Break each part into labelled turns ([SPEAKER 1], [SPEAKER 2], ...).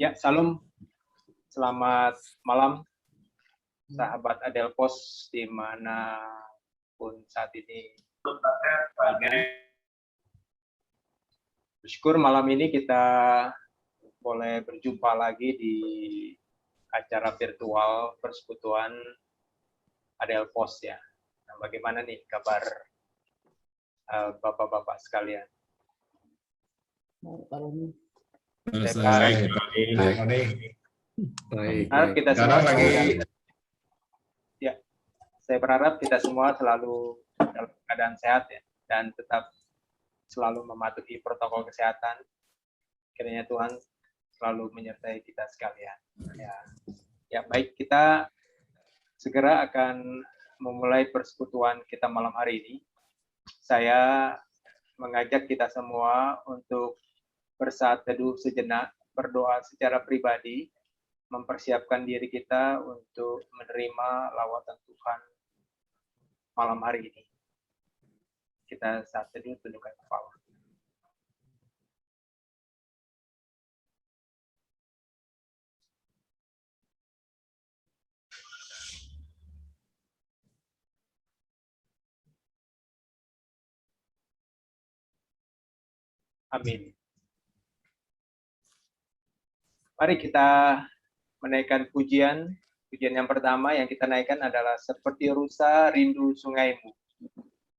[SPEAKER 1] Ya, salam. Selamat malam, sahabat Adelpos dimanapun saat ini. Bersyukur malam ini kita boleh berjumpa lagi di acara virtual persekutuan Adelpos ya. Nah, bagaimana nih kabar bapak-bapak sekalian? Kita semua ya, saya berharap kita semua selalu dalam keadaan sehat ya, dan tetap selalu mematuhi protokol kesehatan. Kiranya Tuhan selalu menyertai kita sekalian. Ya, baik, kita segera akan memulai persekutuan kita malam hari ini. Saya mengajak kita semua untuk bersaat teduh sejenak, berdoa secara pribadi, mempersiapkan diri kita untuk menerima lawatan Tuhan malam hari ini. Kita saat teduh tundukkan kepala. Amin. Mari kita menaikkan pujian. Pujian yang pertama yang kita naikkan adalah Seperti Rusa Rindu Sungaimu.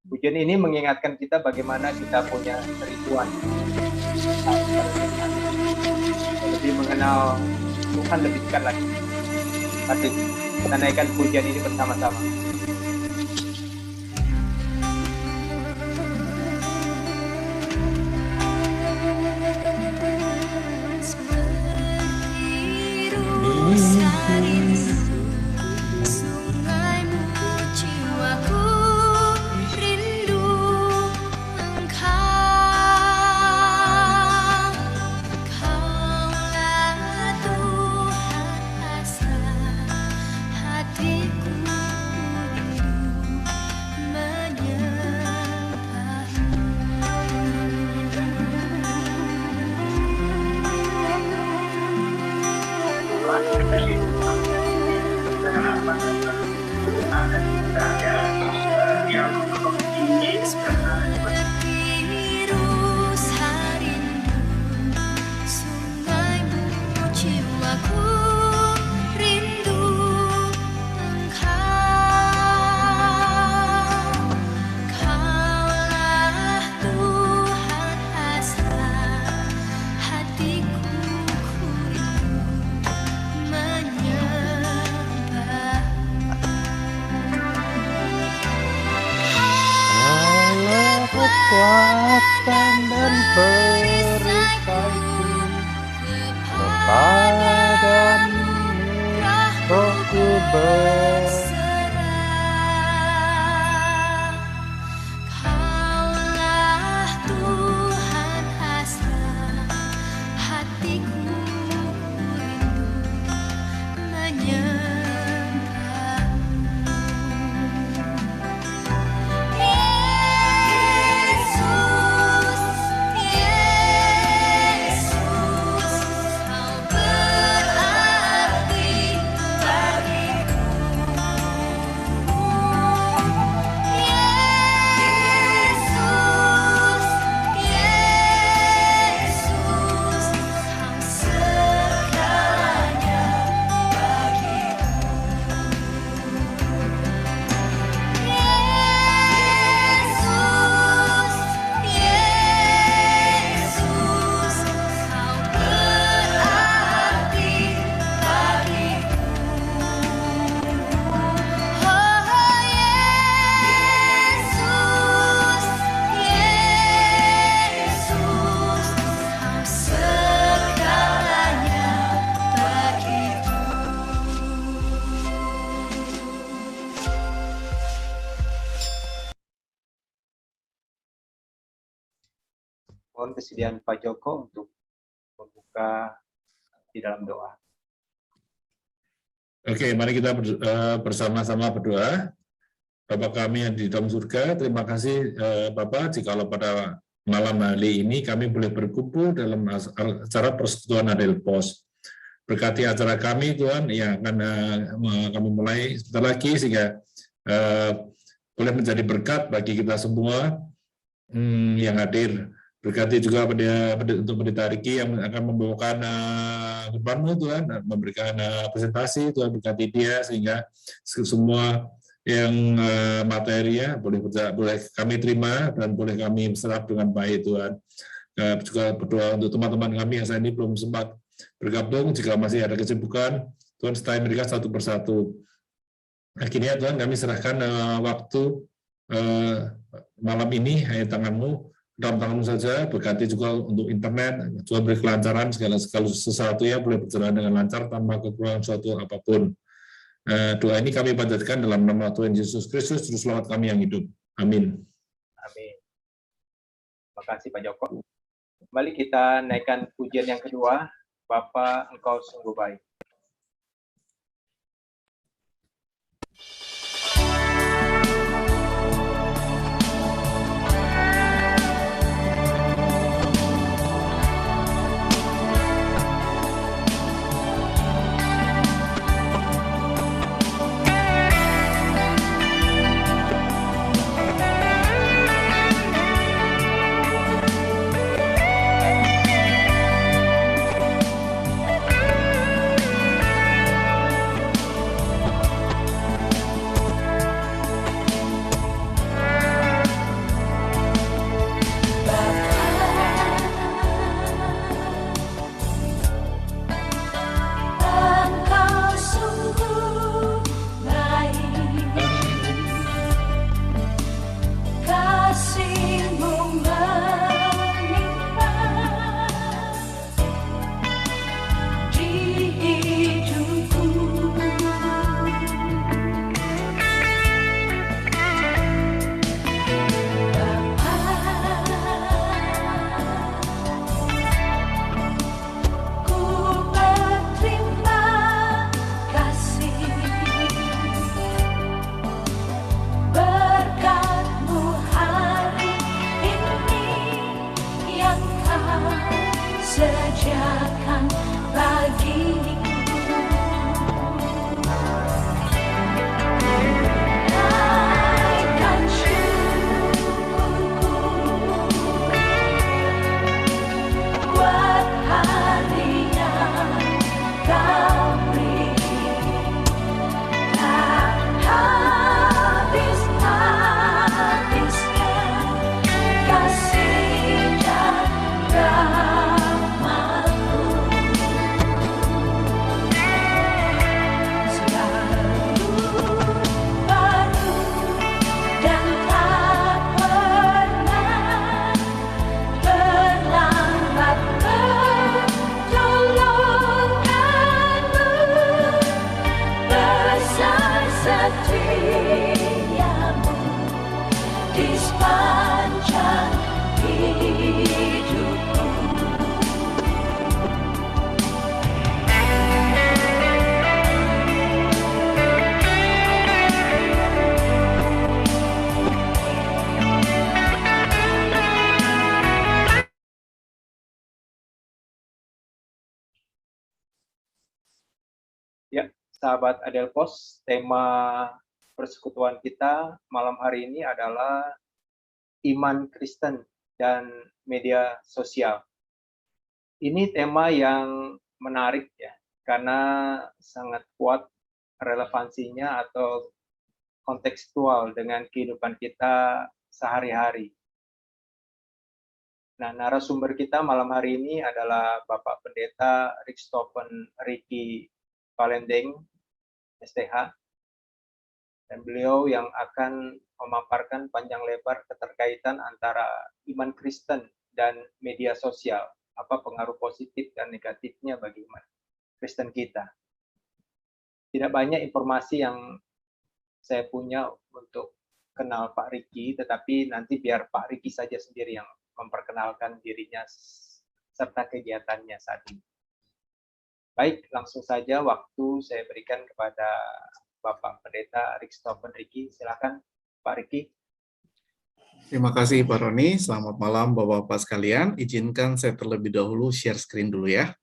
[SPEAKER 1] Pujian ini mengingatkan kita bagaimana kita punya kerinduan. Lebih mengenal Tuhan lebih dekat lagi. Mari kita naikkan pujian ini bersama-sama.
[SPEAKER 2] Kekuatan dan perisaiku kepadamu, rohku berserah. Kaulah Tuhan hasrat hatiku, rindu menyembah.
[SPEAKER 1] Mohon kesediaan Pak Joko untuk membuka di dalam doa.
[SPEAKER 3] Oke, mari kita bersama-sama berdoa. Bapa kami yang di dalam surga, terima kasih Bapak, jikalau pada malam hari ini kami boleh berkumpul dalam acara persekutuan Adelpos. berkati acara kami Tuhan yang akan kami mulai sebentar lagi, sehingga boleh menjadi berkat bagi kita semua yang hadir. Berkati juga untuk Pendeta Riki yang akan membawakan firman-Mu Tuhan, memberikan presentasi Tuhan, berkati dia sehingga semua yang materinya boleh kami terima dan boleh kami serap dengan baik Tuhan. Juga berdoa untuk teman-teman kami yang saat ini belum sempat bergabung, jika masih ada kesibukan, Tuhan sertai mereka satu persatu. Akhirnya Tuhan kami serahkan waktu malam ini hanya tangan-Mu, dalam tangan-Mu saja. Berkati juga untuk internet, juga beri kelancaran segala sesuatu ya boleh berjalan dengan lancar tanpa kekurangan suatu apapun. Doa ini kami panjatkan dalam nama Tuhan Yesus Kristus, Juru Selamat kami yang hidup. Amin.
[SPEAKER 1] Amin. Terima kasih Pak Joko. Kembali kita naikkan pujian yang kedua, Bapa Engkau sungguh baik. Sahabat Adelpos, tema persekutuan kita malam hari ini adalah iman Kristen dan media sosial. Ini tema yang menarik ya, karena sangat kuat relevansinya atau kontekstual dengan kehidupan kita sehari-hari. Nah, narasumber kita malam hari ini adalah Bapak Pendeta Rickstoffen Riki Valending, STH, dan beliau yang akan memaparkan panjang lebar keterkaitan antara iman Kristen dan media sosial, apa pengaruh positif dan negatifnya bagi iman Kristen kita. Tidak banyak informasi yang saya punya untuk kenal Pak Riki, tetapi nanti biar Pak Riki saja sendiri yang memperkenalkan dirinya serta kegiatannya saat ini. Baik, langsung saja waktu saya berikan kepada Bapak Pendeta Rickstoffen Riki. Silakan Pak Riki.
[SPEAKER 4] Terima kasih Pak Roni. Selamat malam Bapak-Bapak sekalian. Izinkan saya terlebih dahulu share screen dulu ya.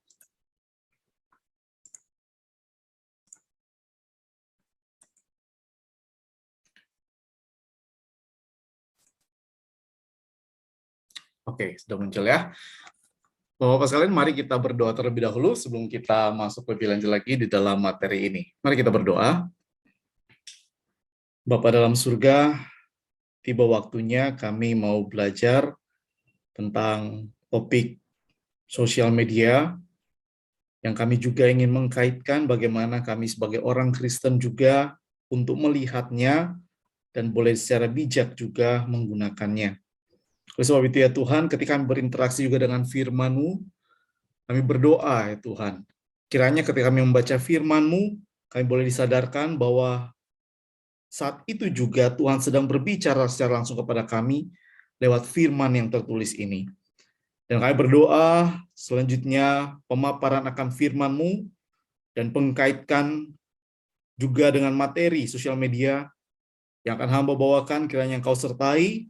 [SPEAKER 4] Oke, sudah muncul ya. Bapak-Bapak sekalian, mari kita berdoa terlebih dahulu sebelum kita masuk lebih lanjut lagi di dalam materi ini. Mari kita berdoa. Bapa dalam surga, tiba waktunya kami mau belajar tentang topik sosial media yang kami juga ingin mengkaitkan bagaimana kami sebagai orang Kristen juga untuk melihatnya dan boleh secara bijak juga menggunakannya. Oleh sebab itu ya Tuhan, ketika kami berinteraksi juga dengan firman-Mu, kami berdoa ya Tuhan. Kiranya ketika kami membaca firman-Mu, kami boleh disadarkan bahwa saat itu juga Tuhan sedang berbicara secara langsung kepada kami lewat firman yang tertulis ini. Dan kami berdoa selanjutnya pemaparan akan firman-Mu dan pengkaitkan juga dengan materi sosial media yang akan hamba bawakan, kiranya Engkau sertai.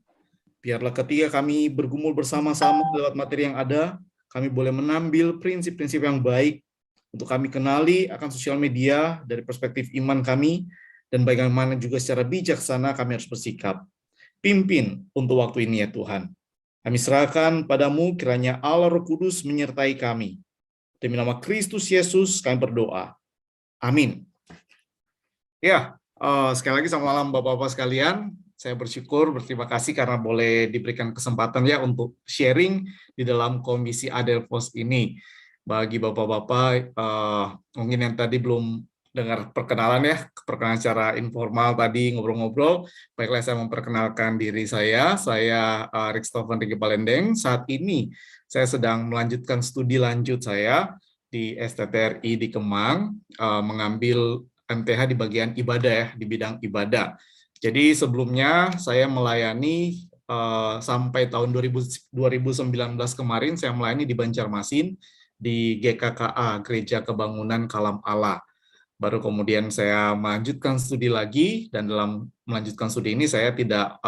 [SPEAKER 4] Biarlah ketika kami bergumul bersama-sama lewat materi yang ada, kami boleh menambil prinsip-prinsip yang baik untuk kami kenali akan sosial media dari perspektif iman kami, dan bagaimana juga secara bijaksana kami harus bersikap. Pimpin untuk waktu ini ya Tuhan. Kami serahkan padamu, kiranya Allah Roh Kudus menyertai kami. Demi nama Kristus Yesus kami berdoa. Amin. Ya, sekali lagi selamat malam Bapak-Bapak sekalian. Saya bersyukur, berterima kasih karena boleh diberikan kesempatan ya untuk sharing di dalam Komisi Adelphos ini. Bagi Bapak-Bapak, mungkin yang tadi belum dengar perkenalan ya, perkenalan secara informal tadi ngobrol-ngobrol. Baiklah, saya memperkenalkan diri saya Rikstofen Riki Palendeng. Saat ini saya sedang melanjutkan studi lanjut saya di STTRI di Kemang, mengambil MTH di bagian ibadah ya, di bidang ibadah. Jadi sebelumnya saya melayani sampai tahun 2019 kemarin, saya melayani di Banjarmasin, di GKKA, Gereja Kebangunan Kalam Allah. Baru kemudian saya melanjutkan studi lagi, dan dalam melanjutkan studi ini saya tidak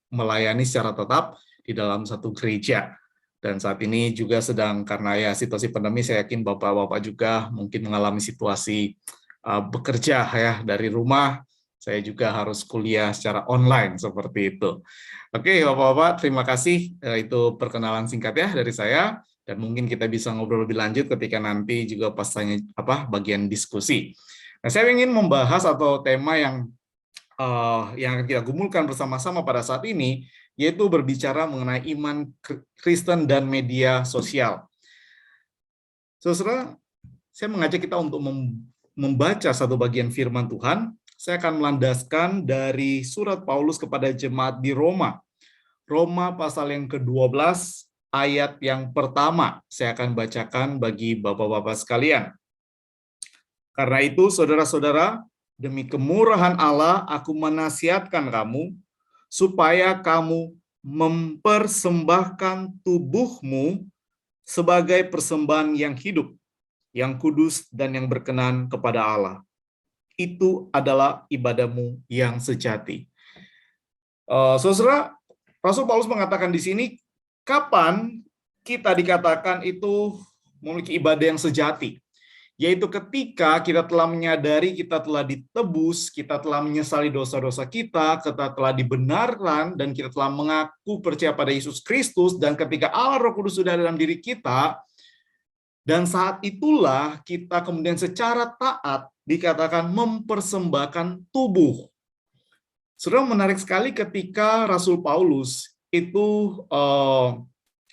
[SPEAKER 4] melayani secara tetap di dalam satu gereja. Dan saat ini juga sedang, karena ya situasi pandemi, saya yakin Bapak-Bapak juga mungkin mengalami situasi bekerja ya dari rumah. Saya juga harus kuliah secara online seperti itu. Oke, Bapak-Bapak, terima kasih. Itu perkenalan singkat ya dari saya, dan mungkin kita bisa ngobrol lebih lanjut ketika nanti juga pasanya bagian diskusi. Nah, saya ingin membahas atau tema yang kita gumulkan bersama-sama pada saat ini, yaitu berbicara mengenai iman Kristen dan media sosial. Saudara, saya mengajak kita untuk membaca satu bagian firman Tuhan. Saya akan melandaskan dari surat Paulus kepada jemaat di Roma. Roma pasal yang ke-12, ayat yang pertama. Saya akan bacakan bagi Bapak-Bapak sekalian. Karena itu, saudara-saudara, demi kemurahan Allah, aku menasihatkan kamu, supaya kamu mempersembahkan tubuhmu sebagai persembahan yang hidup, yang kudus, dan yang berkenan kepada Allah. Itu adalah ibadahmu yang sejati. Saudara, Rasul Paulus mengatakan di sini, kapan kita dikatakan itu memiliki ibadah yang sejati? Yaitu ketika kita telah menyadari kita telah ditebus, kita telah menyesali dosa-dosa kita telah dibenarkan, dan kita telah mengaku percaya pada Yesus Kristus, dan ketika Allah Roh Kudus sudah dalam diri kita, dan saat itulah kita kemudian secara taat dikatakan mempersembahkan tubuh. Saudara, menarik sekali ketika Rasul Paulus itu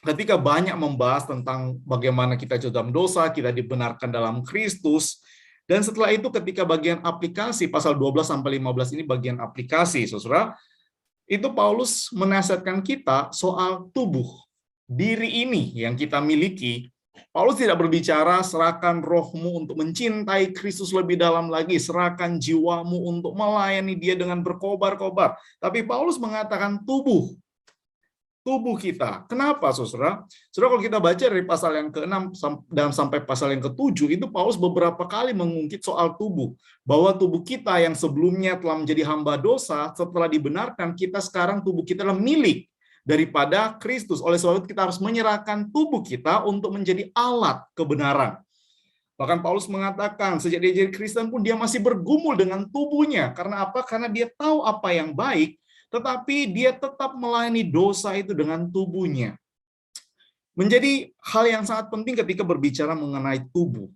[SPEAKER 4] ketika banyak membahas tentang bagaimana kita jatuh dalam dosa, kita dibenarkan dalam Kristus, dan setelah itu ketika bagian aplikasi, pasal 12-15 ini bagian aplikasi, saudara, itu Paulus menasihatkan kita soal tubuh, diri ini yang kita miliki. Paulus tidak berbicara serahkan rohmu untuk mencintai Kristus lebih dalam lagi, serahkan jiwamu untuk melayani Dia dengan berkobar-kobar. Tapi Paulus mengatakan tubuh kita. Kenapa, saudara? Saudara, kalau kita baca dari pasal yang ke-6 dan sampai pasal yang ke-7, itu Paulus beberapa kali mengungkit soal tubuh. Bahwa tubuh kita yang sebelumnya telah menjadi hamba dosa, setelah dibenarkan, kita sekarang tubuh kita adalah milik daripada Kristus. Oleh sebab itu kita harus menyerahkan tubuh kita untuk menjadi alat kebenaran. Bahkan Paulus mengatakan sejak dia jadi Kristen pun dia masih bergumul dengan tubuhnya. Karena apa? Karena dia tahu apa yang baik, tetapi dia tetap melayani dosa itu dengan tubuhnya. menjadi hal yang sangat penting ketika berbicara mengenai tubuh.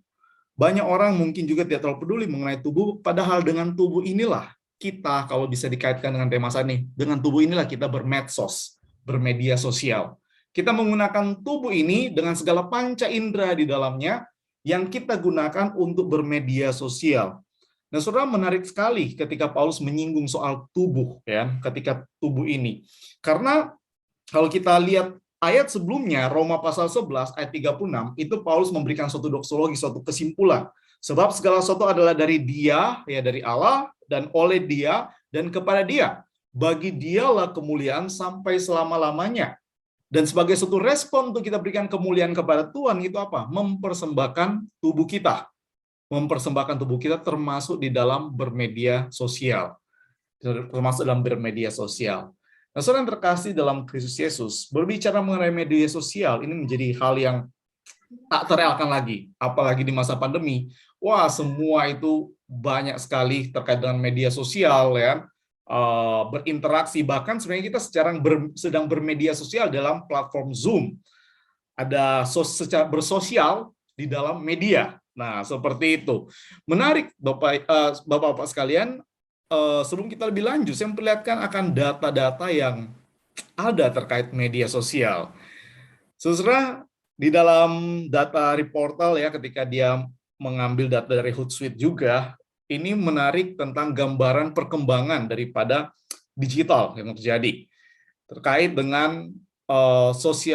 [SPEAKER 4] Banyak orang mungkin juga tidak terlalu peduli mengenai tubuh, padahal dengan tubuh inilah kita, kalau bisa dikaitkan dengan tema saat ini, dengan tubuh inilah kita bermedsos, bermedia sosial. Kita menggunakan tubuh ini dengan segala panca indera di dalamnya yang kita gunakan untuk bermedia sosial. Nah, saudara, menarik sekali ketika Paulus menyinggung soal tubuh, ya, ketika tubuh ini. Karena kalau kita lihat ayat sebelumnya, Roma pasal 11 ayat 36, itu Paulus memberikan suatu doksologi, suatu kesimpulan. Sebab segala sesuatu adalah dari Dia, ya, dari Allah, dan oleh Dia, dan kepada Dia. Bagi Dialah kemuliaan sampai selama-lamanya. Dan sebagai suatu respon untuk kita berikan kemuliaan kepada Tuhan, itu apa? Mempersembahkan tubuh kita. Mempersembahkan tubuh kita termasuk di dalam bermedia sosial. Termasuk dalam bermedia sosial. Nah, saudara yang terkasih dalam Kristus Yesus, berbicara mengenai media sosial, ini menjadi hal yang tak terelakkan lagi. Apalagi di masa pandemi. Wah, semua itu banyak sekali terkait dengan media sosial, ya. Berinteraksi, bahkan sebenarnya kita sedang bermedia sosial dalam platform Zoom. Ada secara bersosial di dalam media. Nah, seperti itu. Menarik, Bapak-Bapak sekalian, sebelum kita lebih lanjut, saya memperlihatkan akan data-data yang ada terkait media sosial. Saudara, di dalam data reportal, ya, ketika dia mengambil data dari Hootsuite juga, ini menarik tentang gambaran perkembangan daripada digital yang terjadi terkait dengan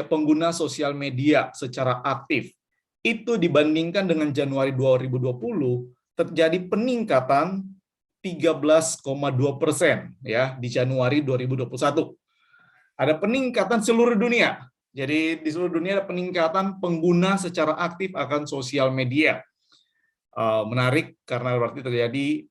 [SPEAKER 4] pengguna sosial media secara aktif. Itu dibandingkan dengan Januari 2020 terjadi peningkatan 13,2% ya di Januari 2021. Ada peningkatan seluruh dunia. Jadi di seluruh dunia ada peningkatan pengguna secara aktif akan sosial media. Menarik karena berarti terjadi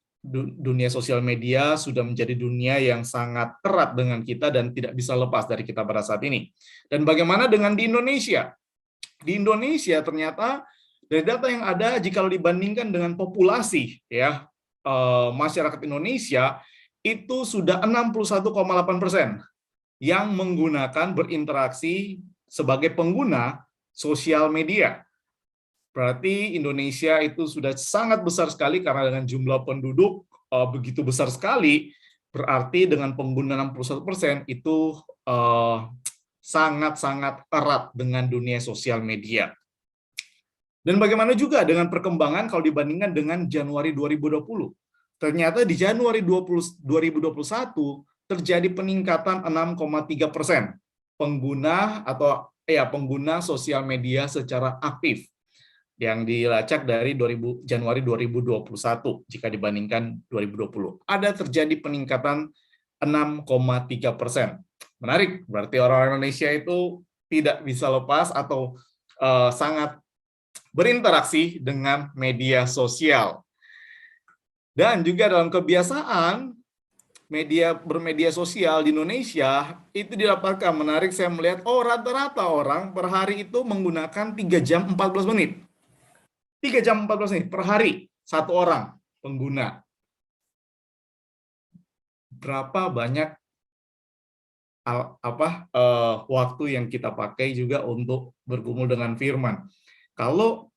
[SPEAKER 4] dunia sosial media sudah menjadi dunia yang sangat erat dengan kita dan tidak bisa lepas dari kita pada saat ini. Dan bagaimana dengan di Indonesia? Di Indonesia ternyata dari data yang ada, jika dibandingkan dengan populasi, ya, masyarakat Indonesia itu sudah 61,8% yang menggunakan berinteraksi sebagai pengguna sosial media. Berarti Indonesia itu sudah sangat besar sekali karena dengan jumlah penduduk begitu besar sekali, berarti dengan pengguna 61% itu sangat-sangat erat dengan dunia sosial media. Dan bagaimana juga dengan perkembangan kalau dibandingkan dengan Januari 2020. Ternyata di Januari 2021 terjadi peningkatan 6,3% pengguna pengguna sosial media secara aktif yang dilacak dari Januari 2021 jika dibandingkan 2020. Ada terjadi peningkatan 6,3%. Menarik, berarti orang Indonesia itu tidak bisa lepas atau sangat berinteraksi dengan media sosial. Dan juga dalam kebiasaan bermedia sosial di Indonesia itu didapatkan menarik, saya melihat rata-rata orang per hari itu menggunakan 3 jam 14 menit. 3 jam 14 menit per hari satu orang pengguna. Berapa banyak waktu yang kita pakai juga untuk bergumul dengan firman. Kalau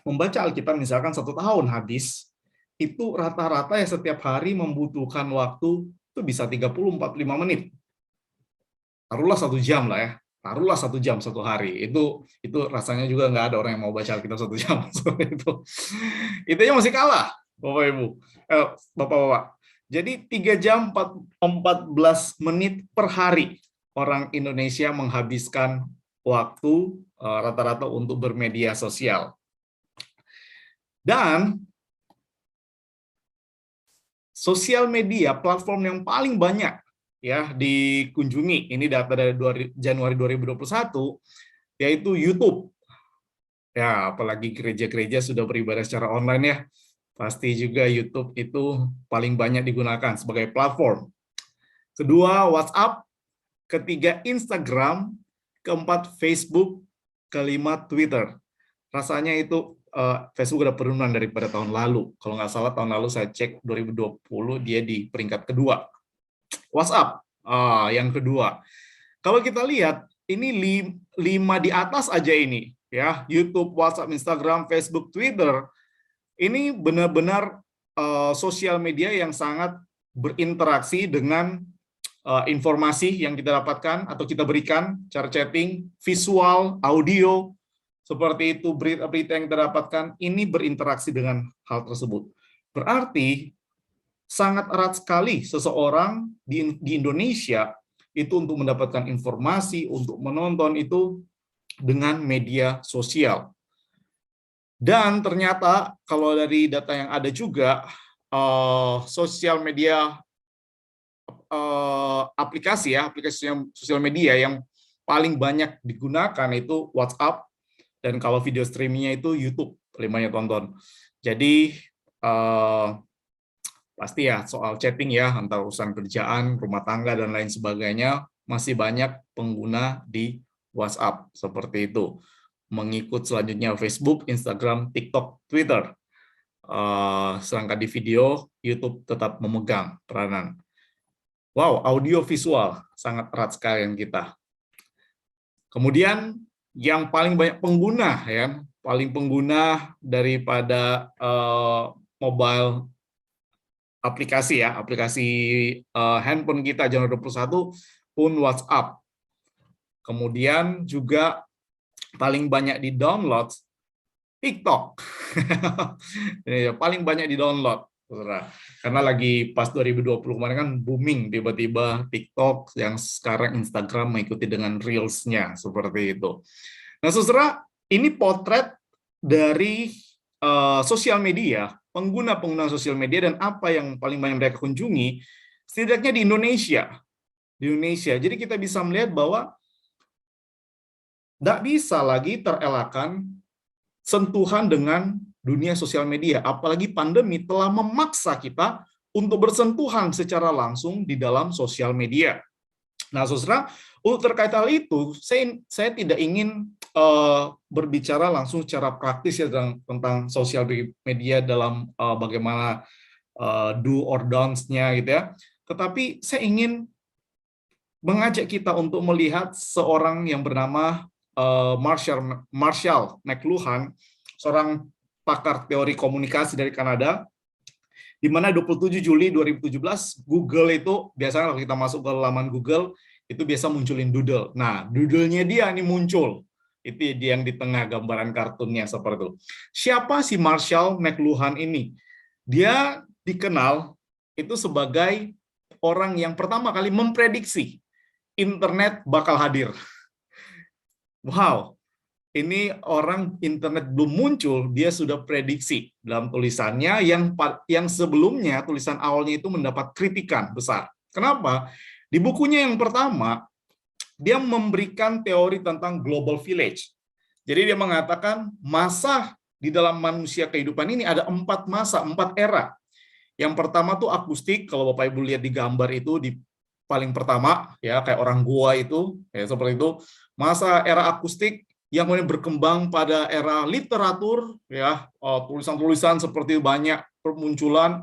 [SPEAKER 4] membaca Alkitab misalkan 1 tahun habis, itu rata-rata ya setiap hari membutuhkan waktu itu bisa 30-45 menit. Taruhlah 1 jam lah ya. Taruhlah 1 jam satu hari. Itu rasanya juga nggak ada orang yang mau baca Alkitab 1 jam. Itu masih kalah, Bapak Ibu. Bapak-bapak. Jadi 3 jam 14 menit per hari orang Indonesia menghabiskan waktu rata-rata untuk bermedia sosial. Dan sosial media platform yang paling banyak ya dikunjungi, ini data dari Januari 2021, yaitu YouTube. Ya, apalagi gereja-gereja sudah beribadah secara online ya, pasti juga YouTube itu paling banyak digunakan sebagai platform. Kedua, WhatsApp. Ketiga, Instagram. Keempat, Facebook. Kelima, Twitter. Rasanya itu Facebook udah penurunan daripada tahun lalu. Kalau nggak salah tahun lalu saya cek 2020 dia di peringkat kedua. WhatsApp yang kedua. Kalau kita lihat ini 5 di atas aja ini, ya, YouTube, WhatsApp, Instagram, Facebook, Twitter. Ini benar-benar sosial media yang sangat berinteraksi dengan informasi yang kita dapatkan atau kita berikan, cara chatting, visual, audio, seperti itu, berita-berita yang kita dapatkan, ini berinteraksi dengan hal tersebut. Berarti sangat erat sekali seseorang di Indonesia itu untuk mendapatkan informasi, untuk menonton itu dengan media sosial. Dan ternyata kalau dari data yang ada juga, sosial media, aplikasi sosial media yang paling banyak digunakan itu WhatsApp, dan kalau video streamingnya itu YouTube, paling banyak tonton. Jadi pasti ya soal chatting ya, antara urusan kerjaan, rumah tangga, dan lain sebagainya, masih banyak pengguna di WhatsApp, seperti itu. Mengikut selanjutnya Facebook, Instagram, TikTok, Twitter. Sedangkan di video, YouTube tetap memegang peranan. Wow, audio visual sangat erat sekali dengan kita. Kemudian yang paling banyak pengguna, ya, paling pengguna daripada mobile aplikasi ya, aplikasi handphone kita Januari 21 pun WhatsApp. Kemudian juga paling banyak di-download TikTok. Paling banyak di-download, saudara. Karena lagi pas 2020 kemarin kan booming tiba-tiba TikTok, yang sekarang Instagram mengikuti dengan Reels-nya, seperti itu. Nah, saudara, ini potret dari sosial media, pengguna-pengguna sosial media, dan apa yang paling banyak mereka kunjungi, setidaknya di Indonesia. Jadi kita bisa melihat bahwa tidak bisa lagi terelakkan sentuhan dengan dunia sosial media, apalagi pandemi telah memaksa kita untuk bersentuhan secara langsung di dalam sosial media. Nah, saudara, untuk terkait hal itu, saya tidak ingin berbicara langsung secara praktis ya tentang sosial media dalam bagaimana do or don'ts-nya gitu ya. Tetapi saya ingin mengajak kita untuk melihat seorang yang bernama Marshall McLuhan, seorang pakar teori komunikasi dari Kanada, di mana 27 Juli 2017 Google itu, biasanya kalau kita masuk ke laman Google, itu biasa munculin doodle. Nah, doodle-nya dia ini muncul. Itu dia yang di tengah gambaran kartunnya seperti itu. Siapa si Marshall McLuhan ini? Dia dikenal itu sebagai orang yang pertama kali memprediksi internet bakal hadir. Wow, ini orang internet belum muncul, dia sudah prediksi dalam tulisannya yang sebelumnya tulisan awalnya itu mendapat kritikan besar. Kenapa? Di bukunya yang pertama, dia memberikan teori tentang global village. Jadi dia mengatakan masa di dalam manusia kehidupan ini ada 4 masa, 4 era. Yang pertama tuh akustik, kalau Bapak Ibu lihat di gambar itu di paling pertama ya, kayak orang gua itu ya, seperti itu. Masa era akustik yang kemudian berkembang pada era literatur ya, tulisan-tulisan seperti banyak permunculan.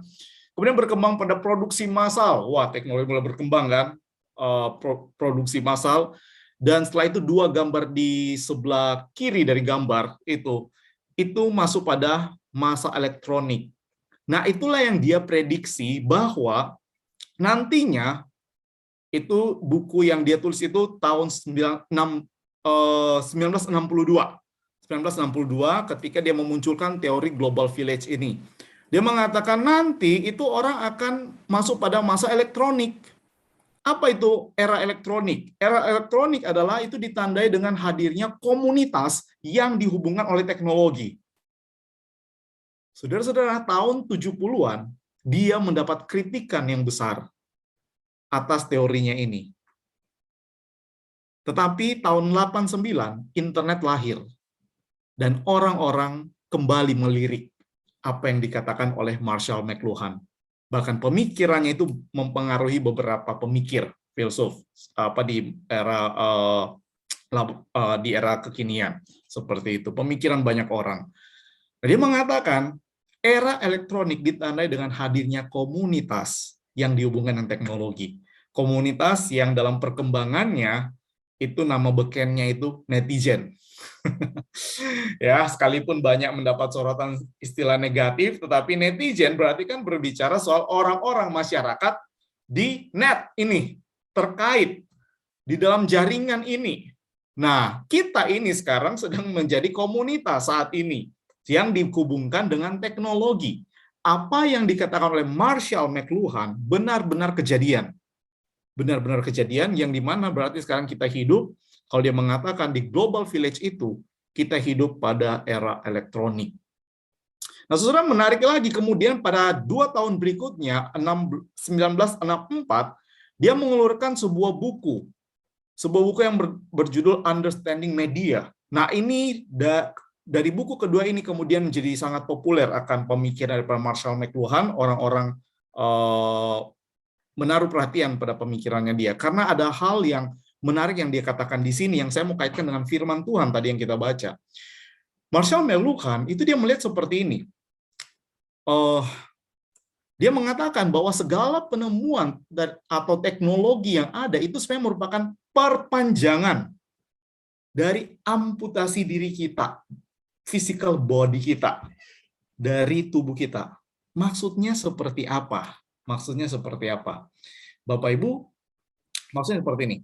[SPEAKER 4] Kemudian berkembang pada produksi massal. Wah, teknologi mulai berkembang kan, produksi massal. Dan setelah itu 2 gambar di sebelah kiri dari gambar itu masuk pada masa elektronik. Nah, itulah yang dia prediksi bahwa nantinya itu buku yang dia tulis itu tahun 1962 ketika dia memunculkan teori global village ini. Dia mengatakan nanti itu orang akan masuk pada masa elektronik. Apa itu era elektronik? Era elektronik adalah itu ditandai dengan hadirnya komunitas yang dihubungkan oleh teknologi. Saudara-saudara, tahun 70-an dia mendapat kritikan yang besar atas teorinya ini. Tetapi tahun 89 internet lahir dan orang-orang kembali melirik apa yang dikatakan oleh Marshall McLuhan. Bahkan pemikirannya itu mempengaruhi beberapa pemikir filsuf di era kekinian seperti itu. Pemikiran banyak orang. Dia mengatakan era elektronik ditandai dengan hadirnya komunitas yang dihubungkan dengan teknologi. Komunitas yang dalam perkembangannya itu nama bekennya itu netizen. Ya, sekalipun banyak mendapat sorotan istilah negatif, tetapi netizen berarti kan berbicara soal orang-orang masyarakat di net ini, terkait di dalam jaringan ini. Nah, kita ini sekarang sedang menjadi komunitas saat ini yang dihubungkan dengan teknologi. Apa yang dikatakan oleh Marshall McLuhan benar-benar kejadian. Benar-benar kejadian yang dimana berarti sekarang kita hidup, kalau dia mengatakan di global village itu, kita hidup pada era elektronik. Nah, saudara, menarik lagi, kemudian pada 2 tahun berikutnya, 1964, dia mengeluarkan sebuah buku yang berjudul Understanding Media. Nah, ini dari buku kedua ini kemudian menjadi sangat populer akan pemikiran dari Marshall McLuhan, orang-orang menaruh perhatian pada pemikirannya dia, karena ada hal yang menarik yang dia katakan di sini, yang saya mau kaitkan dengan firman Tuhan tadi yang kita baca. Marshall McLuhan itu dia melihat seperti ini. Dia mengatakan bahwa segala penemuan atau teknologi yang ada itu sebenarnya merupakan perpanjangan dari amputasi diri kita, physical body kita, dari tubuh kita. Maksudnya seperti apa? Maksudnya seperti apa? Bapak Ibu, maksudnya seperti ini.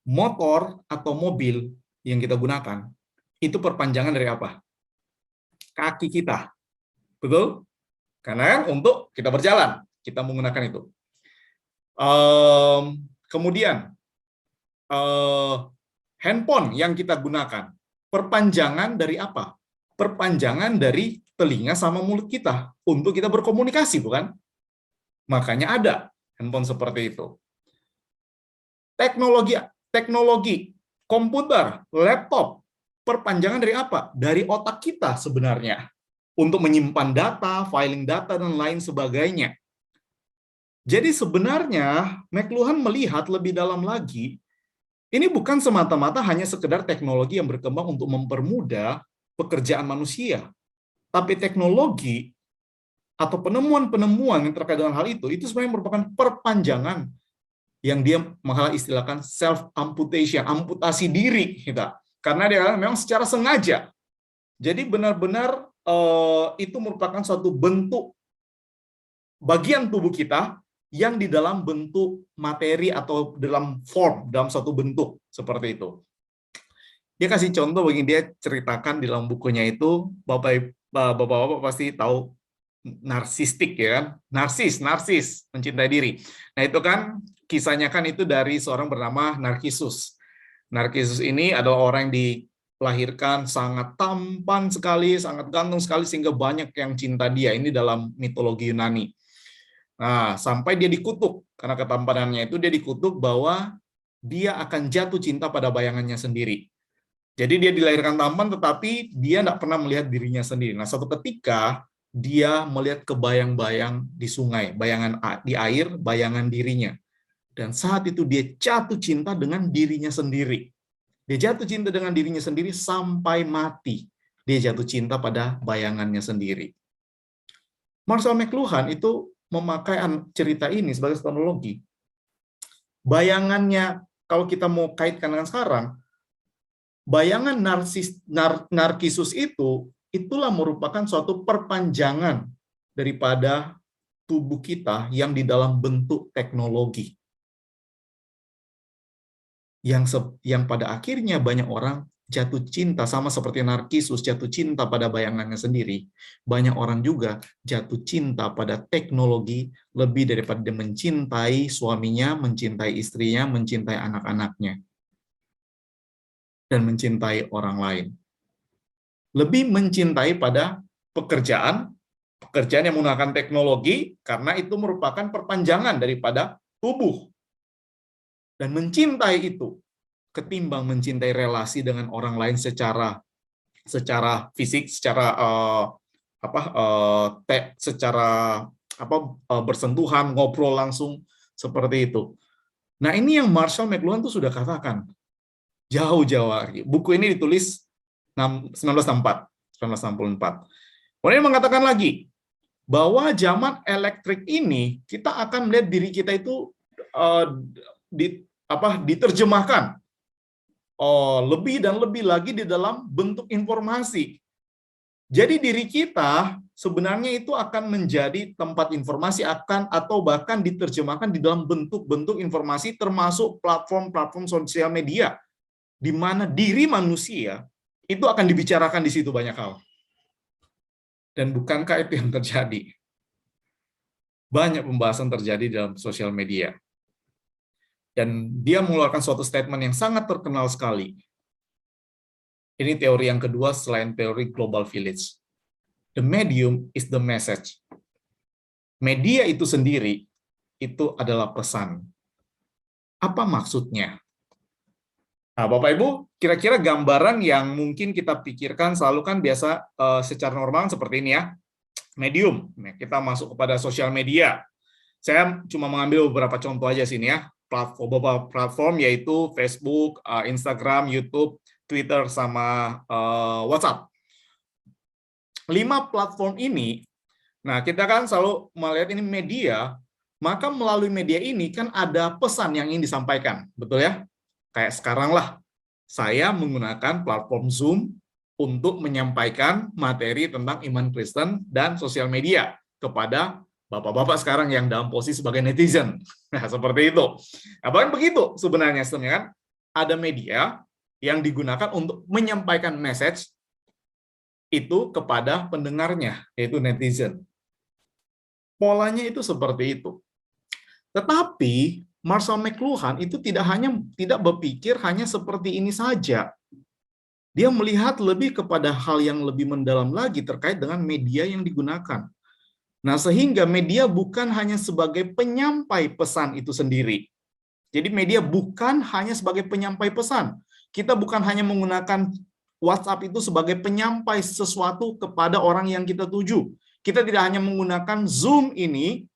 [SPEAKER 4] Motor atau mobil yang kita gunakan itu perpanjangan dari apa? Kaki kita. Betul? Karena untuk kita berjalan, kita menggunakan itu. Kemudian, handphone yang kita gunakan, perpanjangan dari apa? Perpanjangan dari telinga sama mulut kita untuk kita berkomunikasi, bukan? Makanya ada handphone seperti itu. Teknologi, komputer, laptop, perpanjangan dari apa? Dari otak kita sebenarnya. Untuk menyimpan data, filing data, dan lain sebagainya. Jadi sebenarnya McLuhan melihat lebih dalam lagi, ini bukan semata-mata hanya sekedar teknologi yang berkembang untuk mempermudah pekerjaan manusia. Tapi teknologi atau penemuan-penemuan yang terkait dengan hal itu sebenarnya merupakan perpanjangan yang dia istilahkan self-amputation, amputasi diri kita. Karena dia memang secara sengaja. Jadi benar-benar itu merupakan suatu bentuk bagian tubuh kita yang di dalam bentuk materi atau dalam form, dalam suatu bentuk seperti itu. Dia kasih contoh begini, dia ceritakan di dalam bukunya itu, Bapak-bapak pasti tahu narsistik, ya kan? Narsis, mencintai diri. Nah, itu kan kisahnya kan itu dari seorang bernama Narkisus. Narkisus ini adalah orang yang dilahirkan sangat tampan sekali, sangat ganteng sekali, sehingga banyak yang cinta dia. Ini dalam mitologi Yunani. Nah, sampai dia dikutuk. Karena ketampanannya itu dia dikutuk bahwa dia akan jatuh cinta pada bayangannya sendiri. Jadi dia dilahirkan tampan, tetapi dia tidak pernah melihat dirinya sendiri. Nah, suatu ketika dia melihat kebayang-bayang di sungai, bayangan di air, bayangan dirinya. Dan saat itu dia jatuh cinta dengan dirinya sendiri. Dia jatuh cinta dengan dirinya sendiri sampai mati. Dia jatuh cinta pada bayangannya sendiri. Marshall McLuhan itu memakai cerita ini sebagai teknologi. Bayangannya, kalau kita mau kaitkan dengan sekarang, bayangan Narkisus itulah merupakan suatu perpanjangan daripada tubuh kita yang di dalam bentuk teknologi. Yang pada akhirnya banyak orang jatuh cinta, sama seperti Narkisus jatuh cinta pada bayangannya sendiri. Banyak orang juga jatuh cinta pada teknologi lebih daripada dia mencintai suaminya, mencintai istrinya, mencintai anak-anaknya, dan mencintai orang lain. Lebih mencintai pada pekerjaan yang menggunakan teknologi, karena itu merupakan perpanjangan daripada tubuh. Dan mencintai itu ketimbang mencintai relasi dengan orang lain secara fisik, secara bersentuhan, ngobrol langsung seperti itu. Nah, ini yang Marshall McLuhan tuh sudah katakan jauh-jauh hari. Buku ini ditulis 1964. Kemudian mengatakan lagi bahwa zaman elektrik ini kita akan melihat diri kita itu diterjemahkan lebih dan lebih lagi di dalam bentuk informasi. Jadi diri kita sebenarnya itu akan menjadi tempat informasi atau bahkan diterjemahkan di dalam bentuk-bentuk informasi termasuk platform-platform sosial media di mana diri manusia itu akan dibicarakan di situ banyak hal. Dan bukankah itu yang terjadi? Banyak pembahasan terjadi dalam sosial media. Dan dia mengeluarkan suatu statement yang sangat terkenal sekali. Ini teori yang kedua selain teori Global Village. The medium is the message. Media itu sendiri, itu adalah pesan. Apa maksudnya? Nah, Bapak Ibu, kira-kira gambaran yang mungkin kita pikirkan selalu kan biasa secara normal seperti ini ya. Medium, kita masuk kepada sosial media. Saya cuma mengambil beberapa contoh aja sini ya. Beberapa platform yaitu Facebook, Instagram, YouTube, Twitter, sama WhatsApp. 5 platform ini, nah kita kan selalu melihat ini media, maka melalui media ini kan ada pesan yang ingin disampaikan, betul ya? Kayak sekarang lah, saya menggunakan platform Zoom untuk menyampaikan materi tentang iman Kristen dan sosial media kepada bapak-bapak sekarang yang dalam posisi sebagai netizen. Nah, seperti itu. Nah, bahkan begitu sebenarnya sistemnya kan, ada media yang digunakan untuk menyampaikan message itu kepada pendengarnya, yaitu netizen. Polanya itu seperti itu. Tetapi Marshall McLuhan itu tidak berpikir hanya seperti ini saja. Dia melihat lebih kepada hal yang lebih mendalam lagi terkait dengan media yang digunakan. Nah, sehingga media bukan hanya sebagai penyampai pesan itu sendiri. Jadi media bukan hanya sebagai penyampai pesan. Kita bukan hanya menggunakan WhatsApp itu sebagai penyampai sesuatu kepada orang yang kita tuju. Kita tidak hanya menggunakan Zoom ini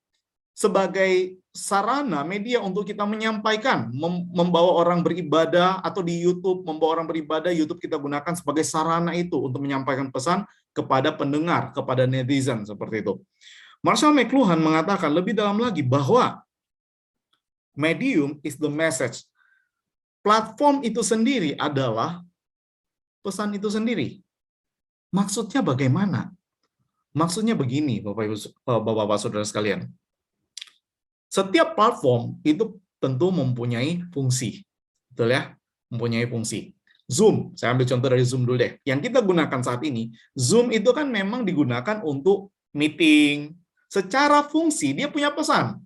[SPEAKER 4] sebagai sarana media untuk kita menyampaikan, membawa orang beribadah, atau di YouTube, membawa orang beribadah, YouTube kita gunakan sebagai sarana itu untuk menyampaikan pesan kepada pendengar, kepada netizen, seperti itu. Marshall McLuhan mengatakan lebih dalam lagi bahwa medium is the message. Platform itu sendiri adalah pesan itu sendiri. Maksudnya bagaimana? Maksudnya begini, Bapak-Bapak Saudara sekalian. Setiap platform itu tentu mempunyai fungsi. Betul ya? Mempunyai fungsi. Zoom, saya ambil contoh dari Zoom dulu deh. Yang kita gunakan saat ini, Zoom itu kan memang digunakan untuk meeting. Secara fungsi, dia punya pesan.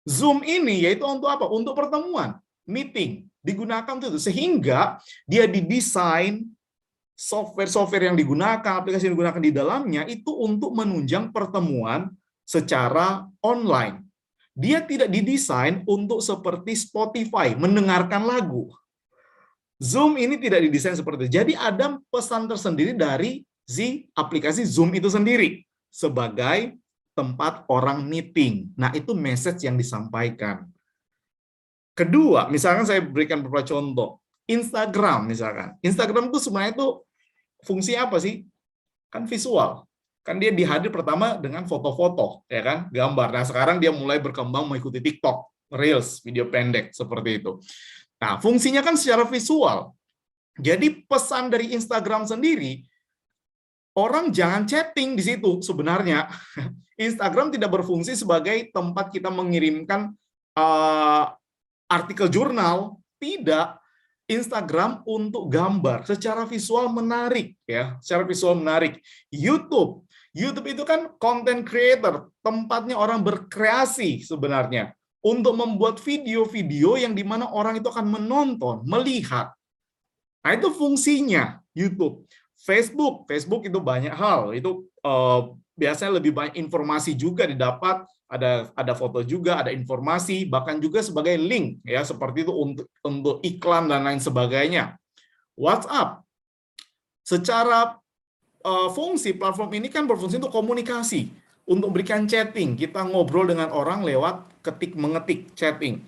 [SPEAKER 4] Zoom ini yaitu untuk apa? Untuk pertemuan, meeting. Digunakan untuk itu. Sehingga dia didesain, software-software yang digunakan, aplikasi yang digunakan di dalamnya, itu untuk menunjang pertemuan secara online. Dia tidak didesain untuk seperti Spotify, mendengarkan lagu. Zoom ini tidak didesain seperti itu. Jadi ada pesan tersendiri dari aplikasi Zoom itu sendiri sebagai tempat orang meeting. Nah, itu message yang disampaikan. Kedua, misalkan saya berikan beberapa contoh. Instagram misalkan. Instagram itu sebenarnya itu fungsi apa sih? Kan visual. Kan dia dihadir pertama dengan foto-foto, ya kan, gambar. Nah, sekarang dia mulai berkembang mengikuti TikTok, Reels, video pendek, seperti itu. Nah, fungsinya kan secara visual. Jadi pesan dari Instagram sendiri, orang jangan chatting di situ sebenarnya. Instagram tidak berfungsi sebagai tempat kita mengirimkan artikel jurnal, tidak. Instagram untuk gambar, secara visual menarik, ya, secara visual menarik. YouTube itu kan content creator, tempatnya orang berkreasi sebenarnya untuk membuat video-video yang dimana orang itu akan menonton, melihat. Nah, itu fungsinya YouTube. Facebook itu banyak hal, itu biasanya lebih banyak informasi juga didapat, ada foto juga, ada informasi, bahkan juga sebagai link, ya, seperti itu untuk iklan dan lain sebagainya. WhatsApp, secara fungsi platform ini kan berfungsi untuk komunikasi, untuk berikan chatting, kita ngobrol dengan orang lewat mengetik chatting.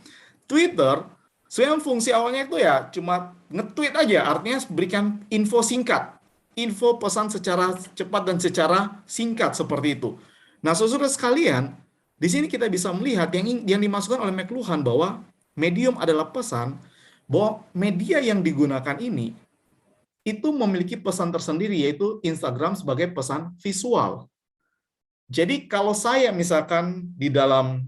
[SPEAKER 4] Twitter, sebenarnya fungsi awalnya itu ya cuma nge-tweet aja, artinya berikan info singkat, info pesan secara cepat dan secara singkat seperti itu. Nah, saudara sekalian, di sini kita bisa melihat yang dimasukkan oleh McLuhan bahwa medium adalah pesan, bahwa media yang digunakan ini itu memiliki pesan tersendiri, yaitu Instagram sebagai pesan visual. Jadi kalau saya misalkan di dalam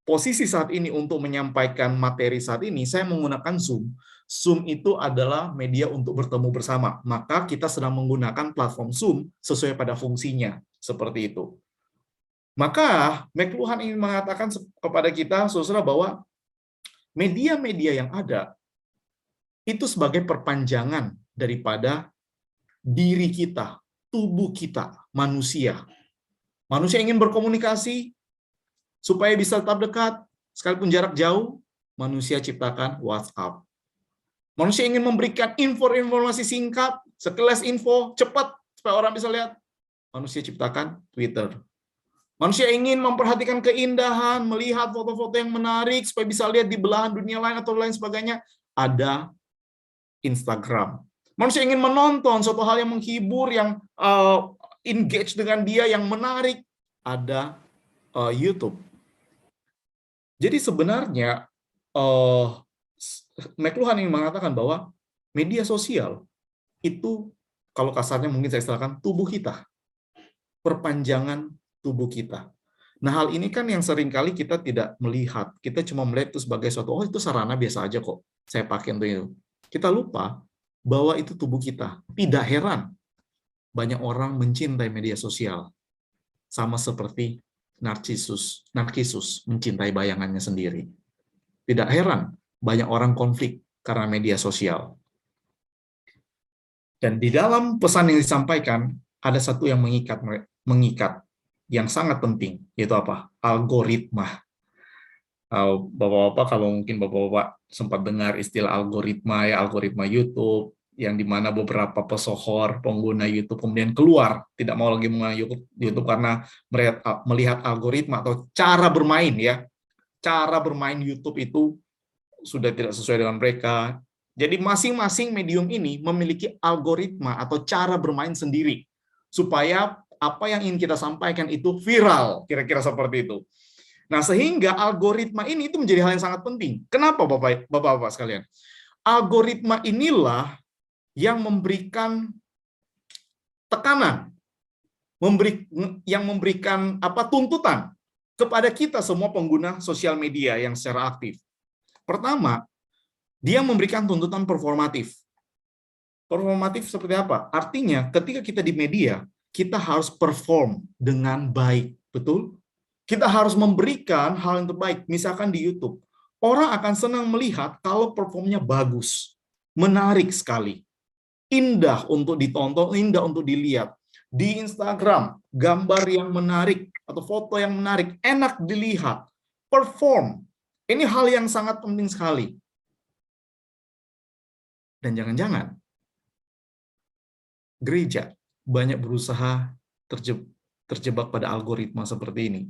[SPEAKER 4] posisi saat ini untuk menyampaikan materi saat ini, saya menggunakan Zoom. Zoom itu adalah media untuk bertemu bersama. Maka kita sedang menggunakan platform Zoom sesuai pada fungsinya. Seperti itu. Maka McLuhan ingin mengatakan kepada kita, saudara, bahwa media-media yang ada itu sebagai perpanjangan daripada diri kita, tubuh kita, manusia. Manusia ingin berkomunikasi supaya bisa tetap dekat, sekalipun jarak jauh, manusia ciptakan WhatsApp. Manusia ingin memberikan informasi singkat, sekilas info, cepat, supaya orang bisa lihat, manusia ciptakan Twitter. Manusia ingin memperhatikan keindahan, melihat foto-foto yang menarik, supaya bisa lihat di belahan dunia lain atau lain sebagainya, ada Instagram. Manusia ingin menonton suatu hal yang menghibur, yang engage dengan dia, yang menarik, ada YouTube. Jadi sebenarnya McLuhan ingin mengatakan bahwa media sosial itu, kalau kasarnya mungkin saya istilahkan, tubuh kita, perpanjangan tubuh kita. Nah, hal ini kan yang seringkali kita tidak melihat. Kita cuma melihat itu sebagai suatu, oh itu sarana biasa aja kok, saya pakai untuk itu. Kita lupa bahwa itu tubuh kita. Tidak heran banyak orang mencintai media sosial. Sama seperti Narcissus mencintai bayangannya sendiri. Tidak heran banyak orang konflik karena media sosial. Dan di dalam pesan yang disampaikan, ada satu yang mengikat yang sangat penting, yaitu apa? Algoritma. Bapak-bapak, kalau mungkin bapak-bapak sempat dengar istilah algoritma, ya, algoritma YouTube, yang dimana beberapa pesohor pengguna YouTube kemudian keluar, tidak mau lagi menggunakan YouTube karena melihat algoritma atau cara bermain, ya, cara bermain YouTube itu sudah tidak sesuai dengan mereka. Jadi masing-masing medium ini memiliki algoritma atau cara bermain sendiri, supaya apa yang ingin kita sampaikan itu viral, kira-kira seperti itu. Nah, sehingga algoritma ini itu menjadi hal yang sangat penting. Kenapa, Bapak-bapak sekalian? Algoritma inilah yang memberikan tekanan, yang memberikan tuntutan kepada kita semua pengguna sosial media yang secara aktif. Pertama, dia memberikan tuntutan performatif. Performatif seperti apa? Artinya, ketika kita di media, kita harus perform dengan baik, betul? Kita harus memberikan hal yang terbaik. Misalkan di YouTube, orang akan senang melihat kalau performnya bagus, menarik sekali, indah untuk ditonton, indah untuk dilihat. Di Instagram, gambar yang menarik atau foto yang menarik, enak dilihat, perform. Ini hal yang sangat penting sekali. Dan jangan-jangan gereja banyak berusaha terjebak pada algoritma seperti ini.